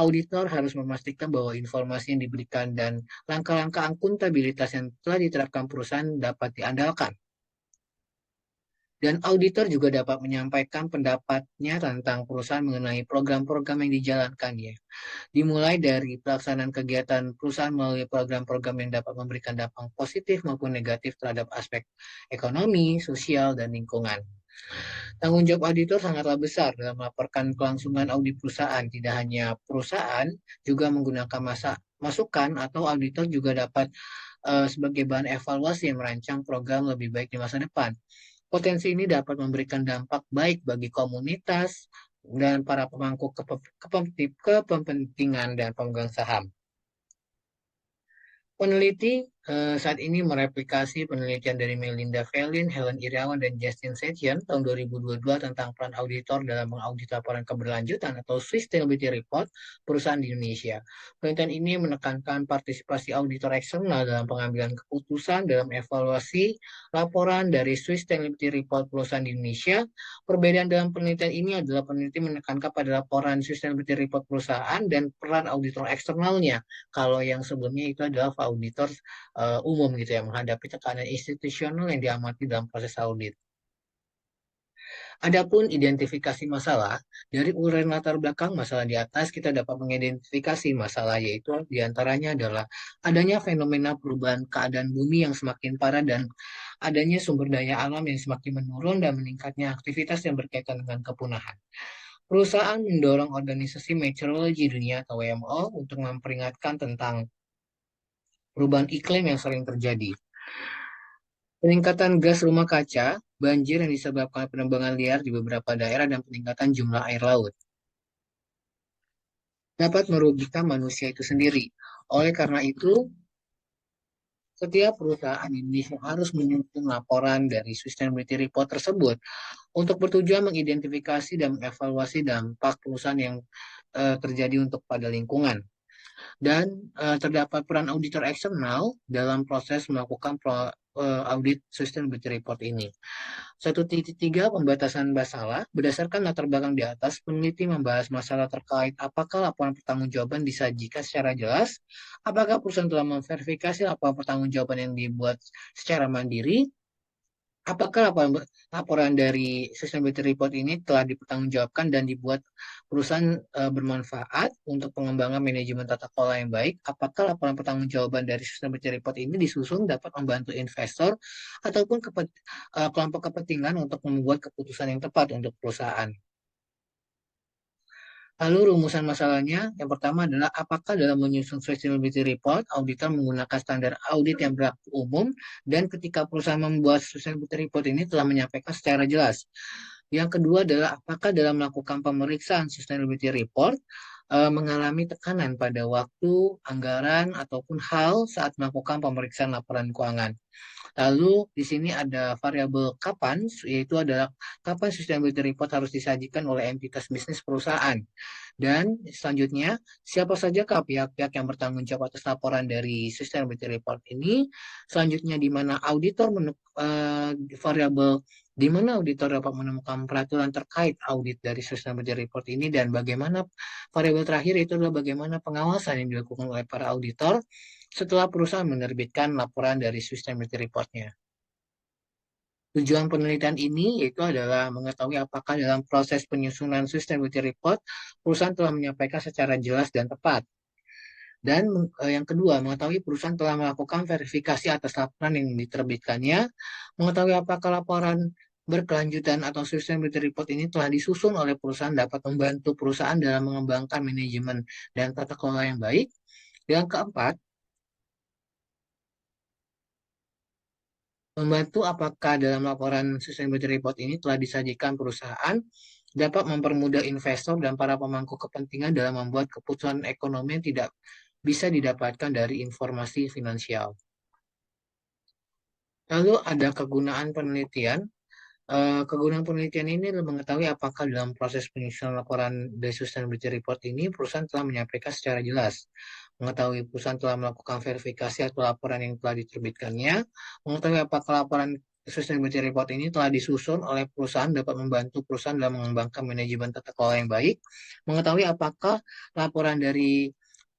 Auditor harus memastikan bahwa informasi yang diberikan dan langkah-langkah akuntabilitas yang telah diterapkan perusahaan dapat diandalkan. Dan auditor juga dapat menyampaikan pendapatnya tentang perusahaan mengenai program-program yang dijalankannya. Dimulai dari pelaksanaan kegiatan perusahaan melalui program-program yang dapat memberikan dampak positif maupun negatif terhadap aspek ekonomi, sosial, dan lingkungan. Tanggung jawab auditor sangatlah besar dalam melaporkan kelangsungan audit perusahaan. Tidak hanya perusahaan, juga menggunakan masukan atau auditor juga dapat sebagai bahan evaluasi yang merancang program lebih baik di masa depan. Potensi ini dapat memberikan dampak baik bagi komunitas dan para pemangku kepentingan dan pemegang saham. Peneliti saat ini mereplikasi penelitian dari Melinda Felin, Helen Irawan, dan Justin Setien tahun 2022 tentang peran auditor dalam mengaudit laporan keberlanjutan atau Sustainability Report perusahaan di Indonesia. Penelitian ini menekankan partisipasi auditor eksternal dalam pengambilan keputusan dalam evaluasi laporan dari Sustainability Report perusahaan di Indonesia. Perbedaan dalam penelitian ini adalah peneliti menekankan pada laporan Sustainability Report perusahaan dan peran auditor eksternalnya. Kalau yang sebelumnya itu adalah auditor umum gitu ya, menghadapi tekanan institusional yang diamati dalam proses audit. Adapun identifikasi masalah, dari uraian latar belakang masalah di atas kita dapat mengidentifikasi masalah, yaitu diantaranya adalah adanya fenomena perubahan keadaan bumi yang semakin parah dan adanya sumber daya alam yang semakin menurun dan meningkatnya aktivitas yang berkaitan dengan kepunahan. Perusahaan mendorong Organisasi Meteorologi Dunia atau WMO untuk memperingatkan tentang perubahan iklim yang sering terjadi. Peningkatan gas rumah kaca, banjir yang disebabkan penebangan liar di beberapa daerah, dan peningkatan jumlah air laut dapat merugikan manusia itu sendiri. Oleh karena itu, setiap perusahaan di Indonesia harus menyusun laporan dari Sustainability Report tersebut untuk bertujuan mengidentifikasi dan mengevaluasi dampak perusahaan yang terjadi untuk pada lingkungan. Dan terdapat peran auditor eksternal dalam proses melakukan audit sustainability report ini. 1.3 pembatasan masalah. Berdasarkan latar belakang di atas, peneliti membahas masalah terkait apakah laporan pertanggungjawaban disajikan secara jelas, apakah perusahaan telah memverifikasi laporan pertanggungjawaban yang dibuat secara mandiri, apakah laporan dari sustainability report ini telah dipertanggungjawabkan dan dibuat perusahaan bermanfaat untuk pengembangan manajemen tata kelola yang baik? Apakah laporan pertanggungjawaban dari sustainability report ini disusun dapat membantu investor ataupun kelompok kepentingan untuk membuat keputusan yang tepat untuk perusahaan? Lalu rumusan masalahnya, yang pertama adalah apakah dalam menyusun sustainability report, auditor menggunakan standar audit yang berlaku umum, dan ketika perusahaan membuat sustainability report ini telah menyampaikan secara jelas. Yang kedua adalah apakah dalam melakukan pemeriksaan sustainability report, mengalami tekanan pada waktu, anggaran, ataupun hal saat melakukan pemeriksaan laporan keuangan. Lalu di sini ada variabel kapan, yaitu adalah kapan sustainability report harus disajikan oleh entitas bisnis perusahaan. Dan selanjutnya, siapa sajakah pihak-pihak yang bertanggung jawab atas laporan dari sustainability report ini? Selanjutnya, di mana variabel di mana auditor dapat menemukan peraturan terkait audit dari sustainability report ini, dan bagaimana variabel terakhir itu adalah bagaimana pengawasan yang dilakukan oleh para auditor setelah perusahaan menerbitkan laporan dari sustainability report-nya. Tujuan penelitian ini yaitu adalah mengetahui apakah dalam proses penyusunan sustainability report, perusahaan telah menyampaikan secara jelas dan tepat. Dan yang kedua, mengetahui perusahaan telah melakukan verifikasi atas laporan yang diterbitkannya, mengetahui apakah laporan berkelanjutan atau sustainability report ini telah disusun oleh perusahaan dapat membantu perusahaan dalam mengembangkan manajemen dan tata kelola yang baik. Yang keempat, membantu apakah dalam laporan sustainability report ini telah disajikan perusahaan dapat mempermudah investor dan para pemangku kepentingan dalam membuat keputusan ekonomi yang tidak bisa didapatkan dari informasi finansial. Lalu ada kegunaan penelitian. Kegunaan penelitian ini adalah mengetahui apakah dalam proses penyusunan laporan dari sustainability report ini perusahaan telah menyampaikan secara jelas, mengetahui perusahaan telah melakukan verifikasi atau laporan yang telah diterbitkannya, mengetahui apakah laporan sustainability report ini telah disusun oleh perusahaan dapat membantu perusahaan dalam mengembangkan manajemen tata kelola yang baik, mengetahui apakah laporan dari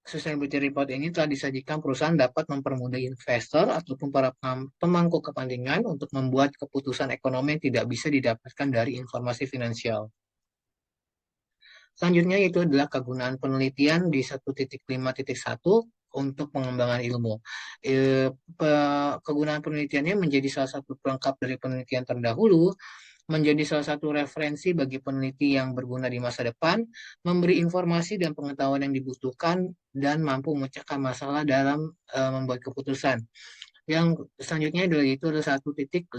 sustainability report ini telah disajikan perusahaan dapat mempermudah investor ataupun para pemangku kepentingan untuk membuat keputusan ekonomi yang tidak bisa didapatkan dari informasi finansial. Selanjutnya itu adalah kegunaan penelitian di 1.5.1 untuk pengembangan ilmu. Kegunaan penelitiannya menjadi salah satu pelengkap dari penelitian terdahulu, menjadi salah satu referensi bagi peneliti yang berguna di masa depan, memberi informasi dan pengetahuan yang dibutuhkan, dan mampu memecahkan masalah dalam membuat keputusan. Yang selanjutnya adalah 1.5.2,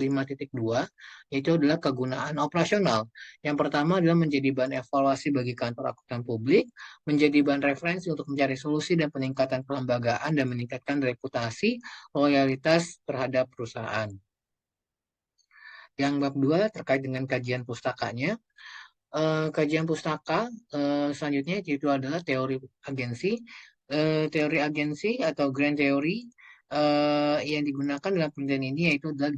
yaitu adalah kegunaan operasional. Yang pertama adalah menjadi bahan evaluasi bagi kantor akuntan publik, menjadi bahan referensi untuk mencari solusi dan peningkatan kelembagaan dan meningkatkan reputasi loyalitas terhadap perusahaan. Yang bab 2 terkait dengan kajian pustakanya. Kajian pustaka selanjutnya itu adalah teori agensi. Teori agensi atau grand theory yang digunakan dalam penelitian ini yaitu adalah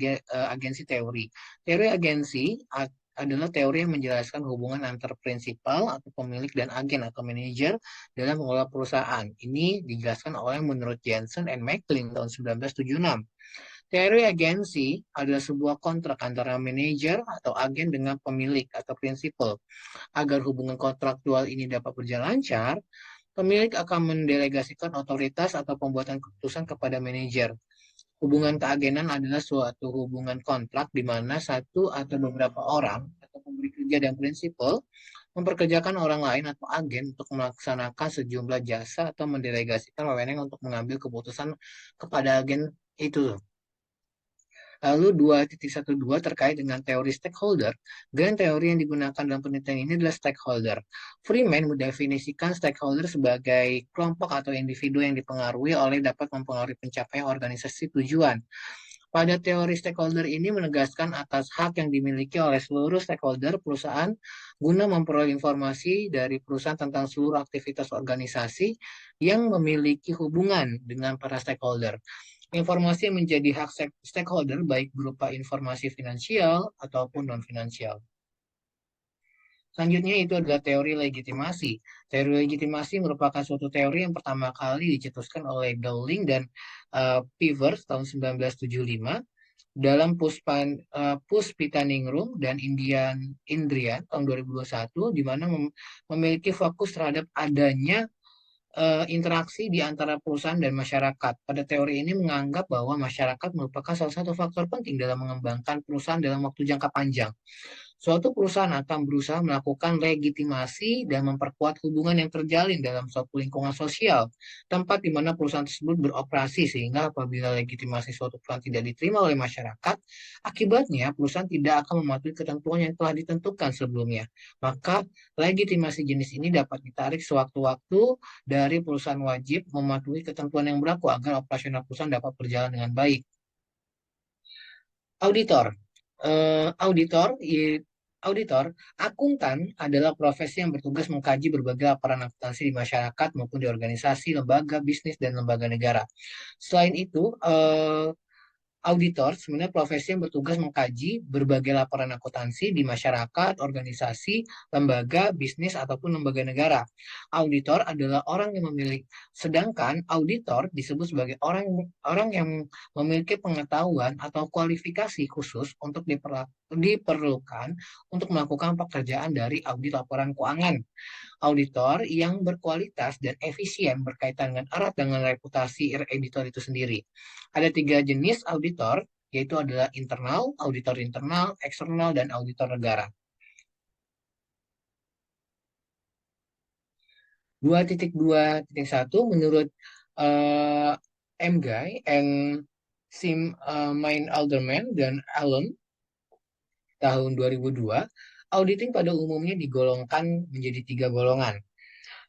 agensi teori. Teori agensi adalah teori yang menjelaskan hubungan antar prinsipal atau pemilik dan agen atau manajer dalam mengelola perusahaan. Ini dijelaskan oleh menurut Jensen and McLean tahun 1976. Teori agensi adalah sebuah kontrak antara manajer atau agen dengan pemilik atau prinsipal. Agar hubungan kontraktual ini dapat berjalan lancar, pemilik akan mendelegasikan otoritas atau pembuatan keputusan kepada manajer. Hubungan keagenan adalah suatu hubungan kontrak di mana satu atau beberapa orang atau pemberi kerja dan prinsipal memperkerjakan orang lain atau agen untuk melaksanakan sejumlah jasa atau mendelegasikan wewenang untuk mengambil keputusan kepada agen itu. Lalu 2.12 terkait dengan teori stakeholder. Grand teori yang digunakan dalam penelitian ini adalah stakeholder. Freeman mendefinisikan stakeholder sebagai kelompok atau individu yang dipengaruhi oleh dapat mempengaruhi pencapaian organisasi tujuan. Pada teori stakeholder ini menegaskan atas hak yang dimiliki oleh seluruh stakeholder perusahaan guna memperoleh informasi dari perusahaan tentang seluruh aktivitas organisasi yang memiliki hubungan dengan para stakeholder. Informasi yang menjadi hak stakeholder baik berupa informasi finansial ataupun non-finansial. Selanjutnya itu adalah teori legitimasi. Teori legitimasi merupakan suatu teori yang pertama kali dicetuskan oleh Dowling dan Peirce tahun 1975 dalam Puspita-Ningrum dan Indrian tahun 2021, di mana memiliki fokus terhadap adanya interaksi di antara perusahaan dan masyarakat. Pada teori ini menganggap bahwa masyarakat merupakan salah satu faktor penting dalam mengembangkan perusahaan dalam waktu jangka panjang. Suatu perusahaan akan berusaha melakukan legitimasi dan memperkuat hubungan yang terjalin dalam suatu lingkungan sosial, tempat di mana perusahaan tersebut beroperasi, sehingga apabila legitimasi suatu perusahaan tidak diterima oleh masyarakat, akibatnya perusahaan tidak akan mematuhi ketentuan yang telah ditentukan sebelumnya. Maka legitimasi jenis ini dapat ditarik sewaktu-waktu dari perusahaan wajib mematuhi ketentuan yang berlaku agar operasional perusahaan dapat berjalan dengan baik. Auditor. Auditor, auditor, akuntan adalah profesi yang bertugas mengkaji berbagai laporan akuntansi di masyarakat maupun di organisasi, lembaga, bisnis, dan lembaga negara. Selain itu, auditor sebenarnya profesi yang bertugas mengkaji berbagai laporan akuntansi di masyarakat, organisasi, lembaga, bisnis, ataupun lembaga negara. Auditor adalah orang yang memiliki, sedangkan auditor disebut sebagai orang yang memiliki pengetahuan atau kualifikasi khusus untuk diperlukan untuk melakukan pekerjaan dari audit laporan keuangan. Auditor yang berkualitas dan efisien berkaitan dengan erat dengan reputasi editor itu sendiri. Ada tiga jenis auditor, yaitu adalah internal, auditor internal, eksternal, dan auditor negara. 2.2.1 menurut M. Guy and Sim Main Alderman dan Allen tahun 2002, auditing pada umumnya digolongkan menjadi tiga golongan.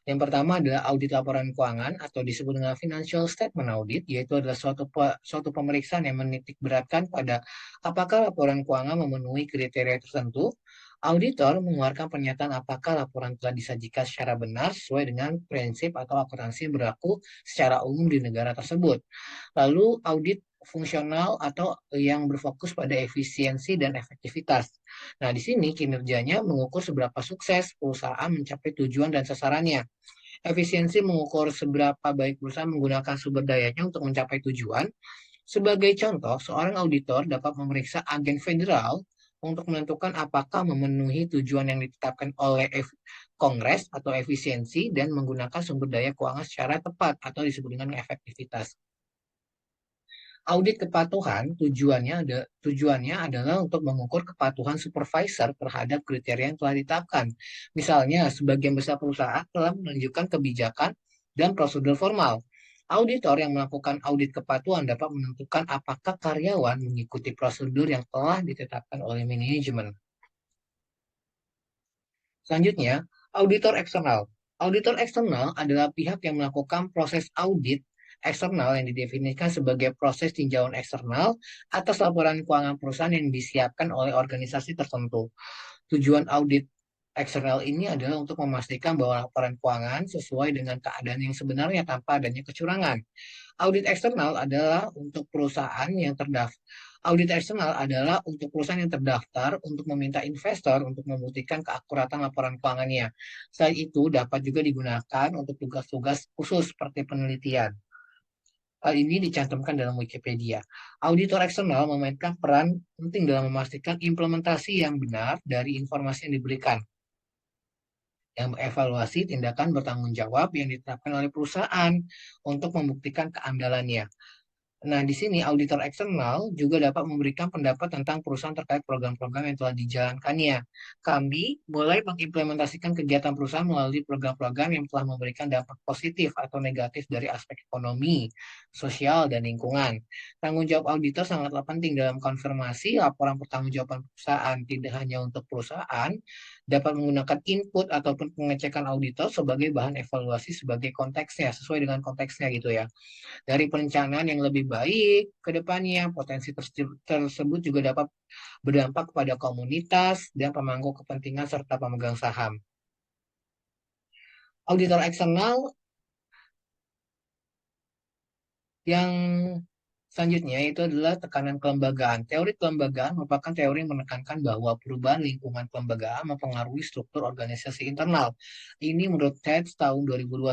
Yang pertama adalah audit laporan keuangan atau disebut dengan financial statement audit, yaitu adalah suatu pemeriksaan yang menitik beratkan pada apakah laporan keuangan memenuhi kriteria tertentu. Auditor mengeluarkan pernyataan apakah laporan telah disajikan secara benar sesuai dengan prinsip atau akuntansi yang berlaku secara umum di negara tersebut. Lalu audit fungsional atau yang berfokus pada efisiensi dan efektivitas. Nah, di sini kinerjanya mengukur seberapa sukses perusahaan mencapai tujuan dan sasarannya. Efisiensi mengukur seberapa baik perusahaan menggunakan sumber dayanya untuk mencapai tujuan. Sebagai contoh, seorang auditor dapat memeriksa agen federal untuk menentukan apakah memenuhi tujuan yang ditetapkan oleh Kongres atau efisiensi dan menggunakan sumber daya keuangan secara tepat atau disebut dengan efektivitas. Audit kepatuhan tujuannya adalah untuk mengukur kepatuhan supervisor terhadap kriteria yang telah ditetapkan. Misalnya, sebagian besar perusahaan telah menunjukkan kebijakan dan prosedur formal. Auditor yang melakukan audit kepatuhan dapat menentukan apakah karyawan mengikuti prosedur yang telah ditetapkan oleh manajemen. Selanjutnya, auditor eksternal. Auditor eksternal adalah pihak yang melakukan proses audit eksternal yang didefinisikan sebagai proses tinjauan eksternal atas laporan keuangan perusahaan yang disiapkan oleh organisasi tertentu. Tujuan audit eksternal ini adalah untuk memastikan bahwa laporan keuangan sesuai dengan keadaan yang sebenarnya tanpa adanya kecurangan. Audit eksternal adalah untuk perusahaan yang terdaftar. Audit eksternal adalah untuk perusahaan yang terdaftar untuk meminta investor untuk membuktikan keakuratan laporan keuangannya. Selain itu, dapat juga digunakan untuk tugas-tugas khusus seperti penelitian. Hal ini dicantumkan dalam Wikipedia. Auditor eksternal memainkan peran penting dalam memastikan implementasi yang benar dari informasi yang diberikan, yang mengevaluasi tindakan bertanggung jawab yang ditetapkan oleh perusahaan untuk membuktikan keandalannya. Nah, di sini auditor eksternal juga dapat memberikan pendapat tentang perusahaan terkait program-program yang telah dijalankannya. Kami mulai mengimplementasikan kegiatan perusahaan melalui program-program yang telah memberikan dampak positif atau negatif dari aspek ekonomi, sosial, dan lingkungan. Tanggung jawab auditor sangatlah penting dalam konfirmasi laporan pertanggungjawaban perusahaan, tidak hanya untuk perusahaan, dapat menggunakan input ataupun pengecekan auditor sebagai bahan evaluasi sebagai konteksnya, sesuai dengan konteksnya gitu ya. Dari perencanaan yang lebih baik ke depannya, potensi tersebut juga dapat berdampak kepada komunitas dan pemangku kepentingan serta pemegang saham. Auditor eksternal yang Selanjutnya itu adalah tekanan kelembagaan. Teori kelembagaan merupakan teori yang menekankan bahwa perubahan lingkungan kelembagaan mempengaruhi struktur organisasi internal. Ini menurut Ted tahun 2021.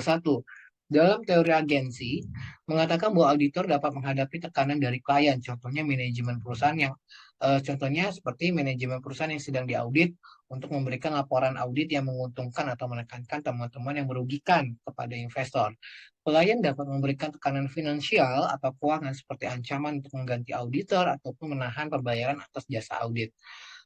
Dalam teori agensi, mengatakan bahwa auditor dapat menghadapi tekanan dari klien, contohnya manajemen perusahaan contohnya seperti manajemen perusahaan yang sedang diaudit untuk memberikan laporan audit yang menguntungkan atau menekankan teman-teman yang merugikan kepada investor. Klien dapat memberikan tekanan finansial atau keuangan seperti ancaman untuk mengganti auditor ataupun menahan pembayaran atas jasa audit.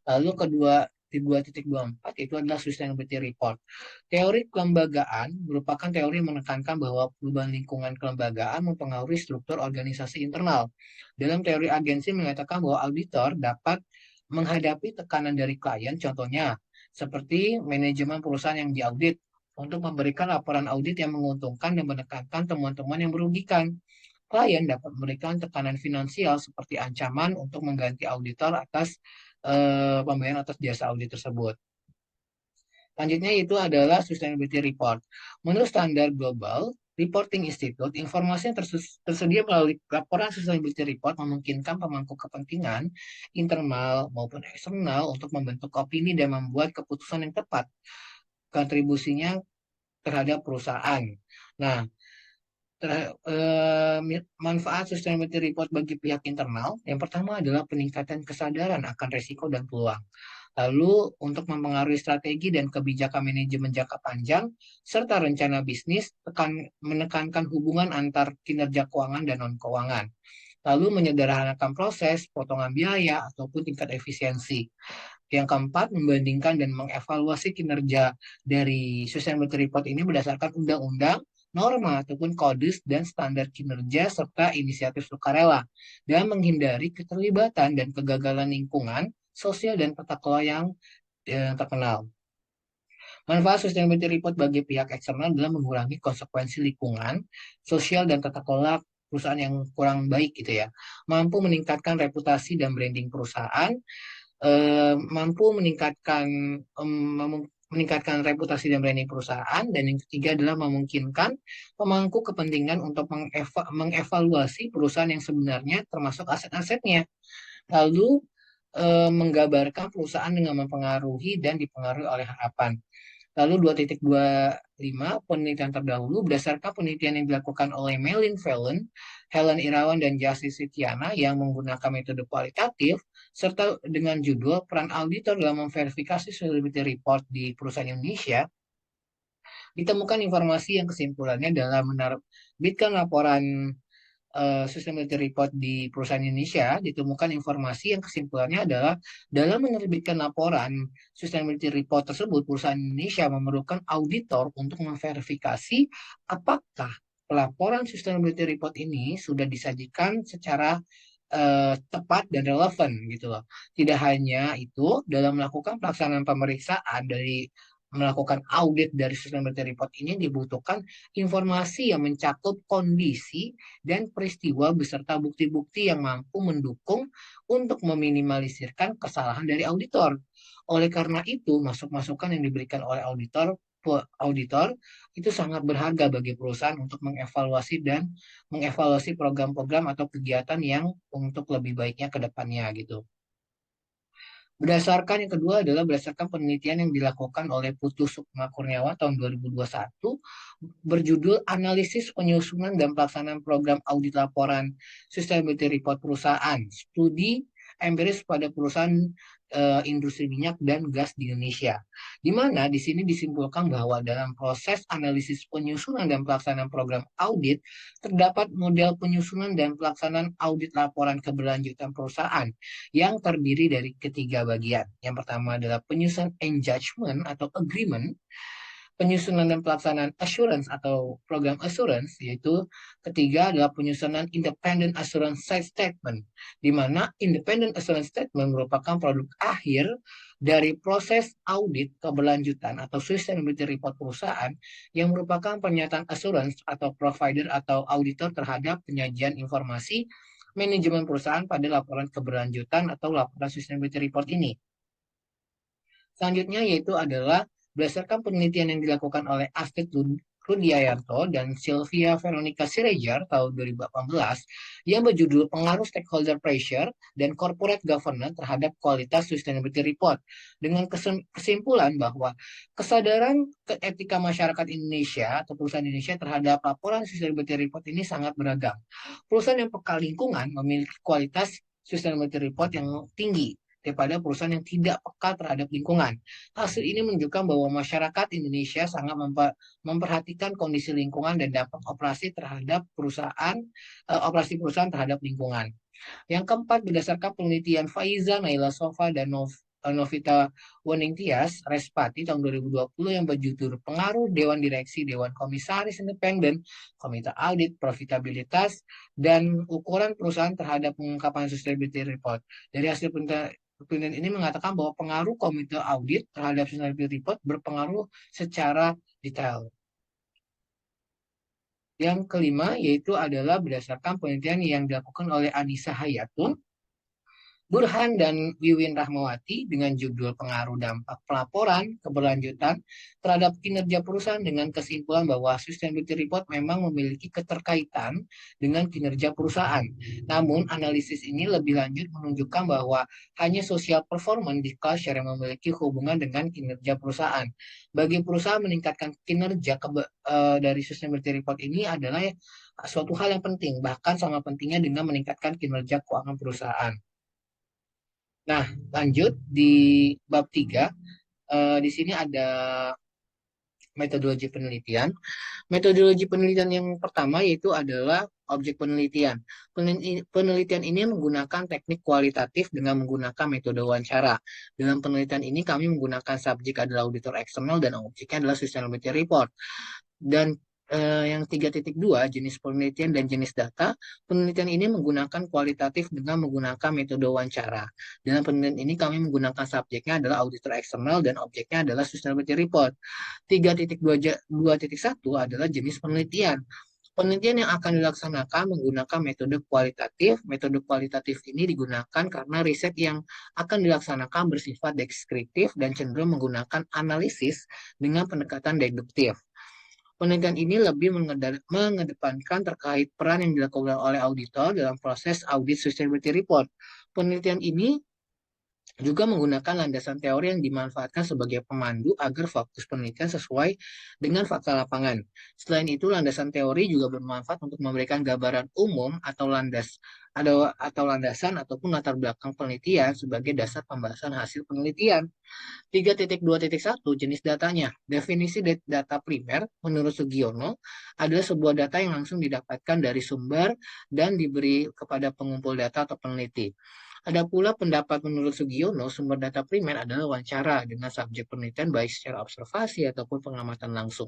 Lalu kedua di 2.24 itu adalah sustainability report. Teori kelembagaan merupakan teori yang menekankan bahwa perubahan lingkungan kelembagaan mempengaruhi struktur organisasi internal. Dalam teori agensi mengatakan bahwa auditor dapat menghadapi tekanan dari klien, contohnya seperti manajemen perusahaan yang diaudit untuk memberikan laporan audit yang menguntungkan dan menekankan temuan-temuan yang merugikan. Klien dapat memberikan tekanan finansial seperti ancaman untuk mengganti auditor atas pembayaran atas jasa audit tersebut. Selanjutnya itu adalah Sustainability Report. Menurut standar global, Reporting Institute, informasi yang tersedia melalui laporan Sustainability Report memungkinkan pemangku kepentingan internal maupun eksternal untuk membentuk opini dan membuat keputusan yang tepat. Kontribusinya terhadap perusahaan. Nah, manfaat sustainability report bagi pihak internal, yang pertama adalah peningkatan kesadaran akan risiko dan peluang. Lalu untuk mempengaruhi strategi dan kebijakan manajemen jangka panjang, serta rencana bisnis, menekankan hubungan antar kinerja keuangan dan non-keuangan. Lalu menyederhanakan proses, potongan biaya, ataupun tingkat efisiensi. Yang keempat, membandingkan dan mengevaluasi kinerja dari sustainability report ini berdasarkan undang-undang, norma ataupun kodes dan standar kinerja serta inisiatif sukarela dan menghindari keterlibatan dan kegagalan lingkungan, sosial dan tata kelola yang terkenal. Manfaat sustainability report bagi pihak eksternal adalah mengurangi konsekuensi lingkungan, sosial dan tata kelola perusahaan yang kurang baik gitu ya. Mampu meningkatkan reputasi dan branding perusahaan, mampu meningkatkan reputasi dan branding perusahaan, dan yang ketiga adalah memungkinkan pemangku kepentingan untuk mengevaluasi perusahaan yang sebenarnya termasuk aset-asetnya, lalu menggambarkan perusahaan dengan mempengaruhi dan dipengaruhi oleh harapan. Lalu 2.25 penelitian terdahulu berdasarkan penelitian yang dilakukan oleh Melin Fallon, Helen Irawan, dan Justice Sitiana yang menggunakan metode kualitatif serta dengan judul Peran Auditor dalam Memverifikasi Sustainability Report di Perusahaan Indonesia, ditemukan informasi yang kesimpulannya dalam menerbitkan laporan sustainability report di perusahaan Indonesia, ditemukan informasi yang kesimpulannya adalah dalam menerbitkan laporan sustainability report tersebut, perusahaan Indonesia memerlukan auditor untuk memverifikasi apakah laporan sustainability report ini sudah disajikan secara tepat dan relevan gitu loh. Tidak hanya itu, dalam melakukan pelaksanaan pemeriksaan dari melakukan audit dari sustainability report ini dibutuhkan informasi yang mencakup kondisi dan peristiwa beserta bukti-bukti yang mampu mendukung untuk meminimalisirkan kesalahan dari auditor. Oleh karena itu, masukan yang diberikan oleh auditor itu sangat berharga bagi perusahaan untuk mengevaluasi program-program atau kegiatan yang untuk lebih baiknya ke depannya gitu. Berdasarkan yang kedua adalah berdasarkan penelitian yang dilakukan oleh Putu Sukma Kurniawan tahun 2021 berjudul Analisis Penyusunan dan Pelaksanaan Program Audit Laporan Sustainability Report Perusahaan, Studi Empiris pada perusahaan industri minyak dan gas di Indonesia. Di mana di sini disimpulkan bahwa dalam proses analisis penyusunan dan pelaksanaan program audit terdapat model penyusunan dan pelaksanaan audit laporan keberlanjutan perusahaan yang terdiri dari ketiga bagian. Yang pertama adalah penyusunan engagement atau agreement, penyusunan dan pelaksanaan assurance atau program assurance, yaitu ketiga adalah penyusunan independent assurance side statement, di mana independent assurance statement merupakan produk akhir dari proses audit keberlanjutan atau sustainability report perusahaan yang merupakan pernyataan assurance atau provider atau auditor terhadap penyajian informasi manajemen perusahaan pada laporan keberlanjutan atau laporan sustainability report ini. Selanjutnya yaitu adalah berdasarkan penelitian yang dilakukan oleh Astrid Rudiayanto dan Sylvia Veronica Siregar tahun 2018 yang berjudul Pengaruh Stakeholder Pressure dan Corporate Governance terhadap Kualitas Sustainability Report dengan kesimpulan bahwa kesadaran etika masyarakat Indonesia atau perusahaan Indonesia terhadap laporan sustainability report ini sangat beragam. Perusahaan yang peka lingkungan memiliki kualitas sustainability report yang tinggi daripada perusahaan yang tidak peka terhadap lingkungan. Hasil ini menunjukkan bahwa masyarakat Indonesia sangat memperhatikan kondisi lingkungan dan dampak operasi terhadap operasi perusahaan terhadap lingkungan. Yang keempat, berdasarkan penelitian Faiza Naila Sofa dan Novita Weningtyas Respati tahun 2020 yang berjudul Pengaruh Dewan Direksi, Dewan Komisaris Independen, Komite Audit, Profitabilitas, dan Ukuran Perusahaan terhadap pengungkapan Sustainability Report. Dari hasil penelitian ini mengatakan bahwa pengaruh Komite Audit terhadap Sustainability Report berpengaruh secara detail. Yang kelima yaitu adalah berdasarkan penelitian yang dilakukan oleh Anissa Hayatun, Burhan dan Wiwin Rahmawati dengan judul Pengaruh Dampak Pelaporan Keberlanjutan terhadap Kinerja Perusahaan dengan kesimpulan bahwa Sustainability Report memang memiliki keterkaitan dengan kinerja perusahaan. Namun, analisis ini lebih lanjut menunjukkan bahwa hanya social performance di culture yang memiliki hubungan dengan kinerja perusahaan. Bagi perusahaan meningkatkan kinerja dari Sustainability Report ini adalah suatu hal yang penting, bahkan sama pentingnya dengan meningkatkan kinerja keuangan perusahaan. Nah, lanjut di bab 3, di sini ada metodologi penelitian. Metodologi penelitian yang pertama yaitu adalah objek penelitian. Penelitian ini menggunakan teknik kualitatif dengan menggunakan metode wawancara. Dalam penelitian ini kami menggunakan subjek adalah auditor eksternal dan objeknya adalah sustainability report. Dan yang 3.2 jenis penelitian dan jenis data. Penelitian ini menggunakan kualitatif dengan menggunakan metode wawancara. Dalam penelitian ini kami menggunakan subjeknya adalah auditor eksternal dan objeknya adalah sustainability report. 3.2.1 adalah jenis penelitian. Penelitian yang akan dilaksanakan menggunakan metode kualitatif. Metode kualitatif ini digunakan karena riset yang akan dilaksanakan bersifat deskriptif dan cenderung menggunakan analisis dengan pendekatan deduktif. Penelitian ini lebih mengedepankan terkait peran yang dilakukan oleh auditor dalam proses audit sustainability report. Penelitian ini juga menggunakan landasan teori yang dimanfaatkan sebagai pemandu agar fokus penelitian sesuai dengan fakta lapangan. Selain itu, landasan teori juga bermanfaat untuk memberikan gambaran umum atau landasan ataupun latar belakang penelitian sebagai dasar pembahasan hasil penelitian. 3.2.1 jenis datanya. Definisi data primer menurut Sugiono adalah sebuah data yang langsung didapatkan dari sumber dan diberi kepada pengumpul data atau peneliti. Ada pula pendapat menurut Sugiono, sumber data primer adalah wawancara dengan subjek penelitian baik secara observasi ataupun pengamatan langsung.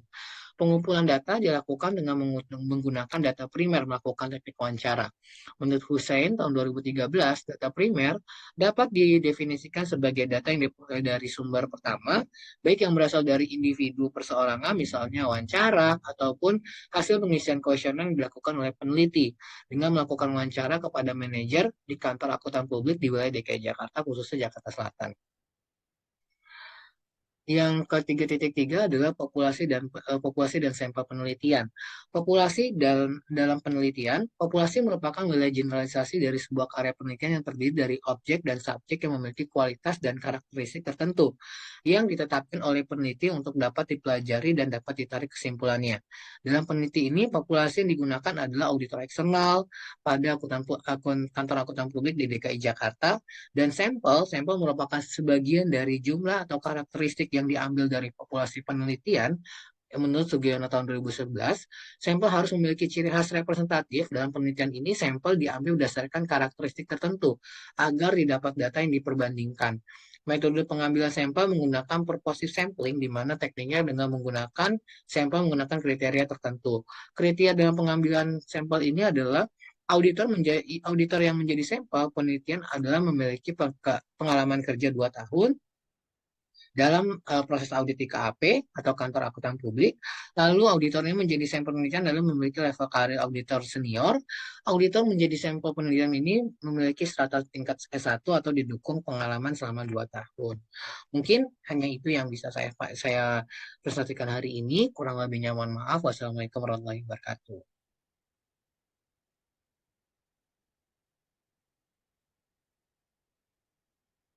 Pengumpulan data dilakukan dengan menggunakan data primer melakukan teknik wawancara. Menurut Hussein tahun 2013, data primer dapat didefinisikan sebagai data yang diperoleh dari sumber pertama, baik yang berasal dari individu perseorangan, misalnya wawancara, ataupun hasil pengisian kuesioner yang dilakukan oleh peneliti dengan melakukan wawancara kepada manajer di kantor akuntan publik di wilayah DKI Jakarta, khususnya Jakarta Selatan. Yang ke-3.3 adalah populasi dan sampel penelitian. Populasi dalam penelitian, populasi merupakan wilayah generalisasi dari sebuah karya penelitian yang terdiri dari objek dan subjek yang memiliki kualitas dan karakteristik tertentu yang ditetapkan oleh peneliti untuk dapat dipelajari dan dapat ditarik kesimpulannya. Dalam peneliti ini, populasi yang digunakan adalah auditor eksternal pada kantor akuntan publik di DKI Jakarta, dan sampel merupakan sebagian dari jumlah atau karakteristik yang diambil dari populasi penelitian. Menurut Sugiono tahun 2011, sampel harus memiliki ciri khas representatif. Dalam penelitian ini, sampel diambil berdasarkan karakteristik tertentu agar didapat data yang diperbandingkan. Metode pengambilan sampel menggunakan purposive sampling, di mana tekniknya dengan menggunakan sampel menggunakan kriteria tertentu. Kriteria dalam pengambilan sampel ini adalah auditor yang menjadi sampel penelitian adalah memiliki pengalaman kerja 2 tahun, dalam proses audit di KAP atau kantor akuntan publik. Lalu auditor ini menjadi sampel penelitian lalu memiliki level karir auditor senior. Auditor menjadi sampel penelitian ini memiliki strata tingkat S1 atau didukung pengalaman selama 2 tahun. Mungkin hanya itu yang bisa saya presentasikan hari ini. Kurang lebihnya mohon maaf. Wassalamualaikum warahmatullahi wabarakatuh.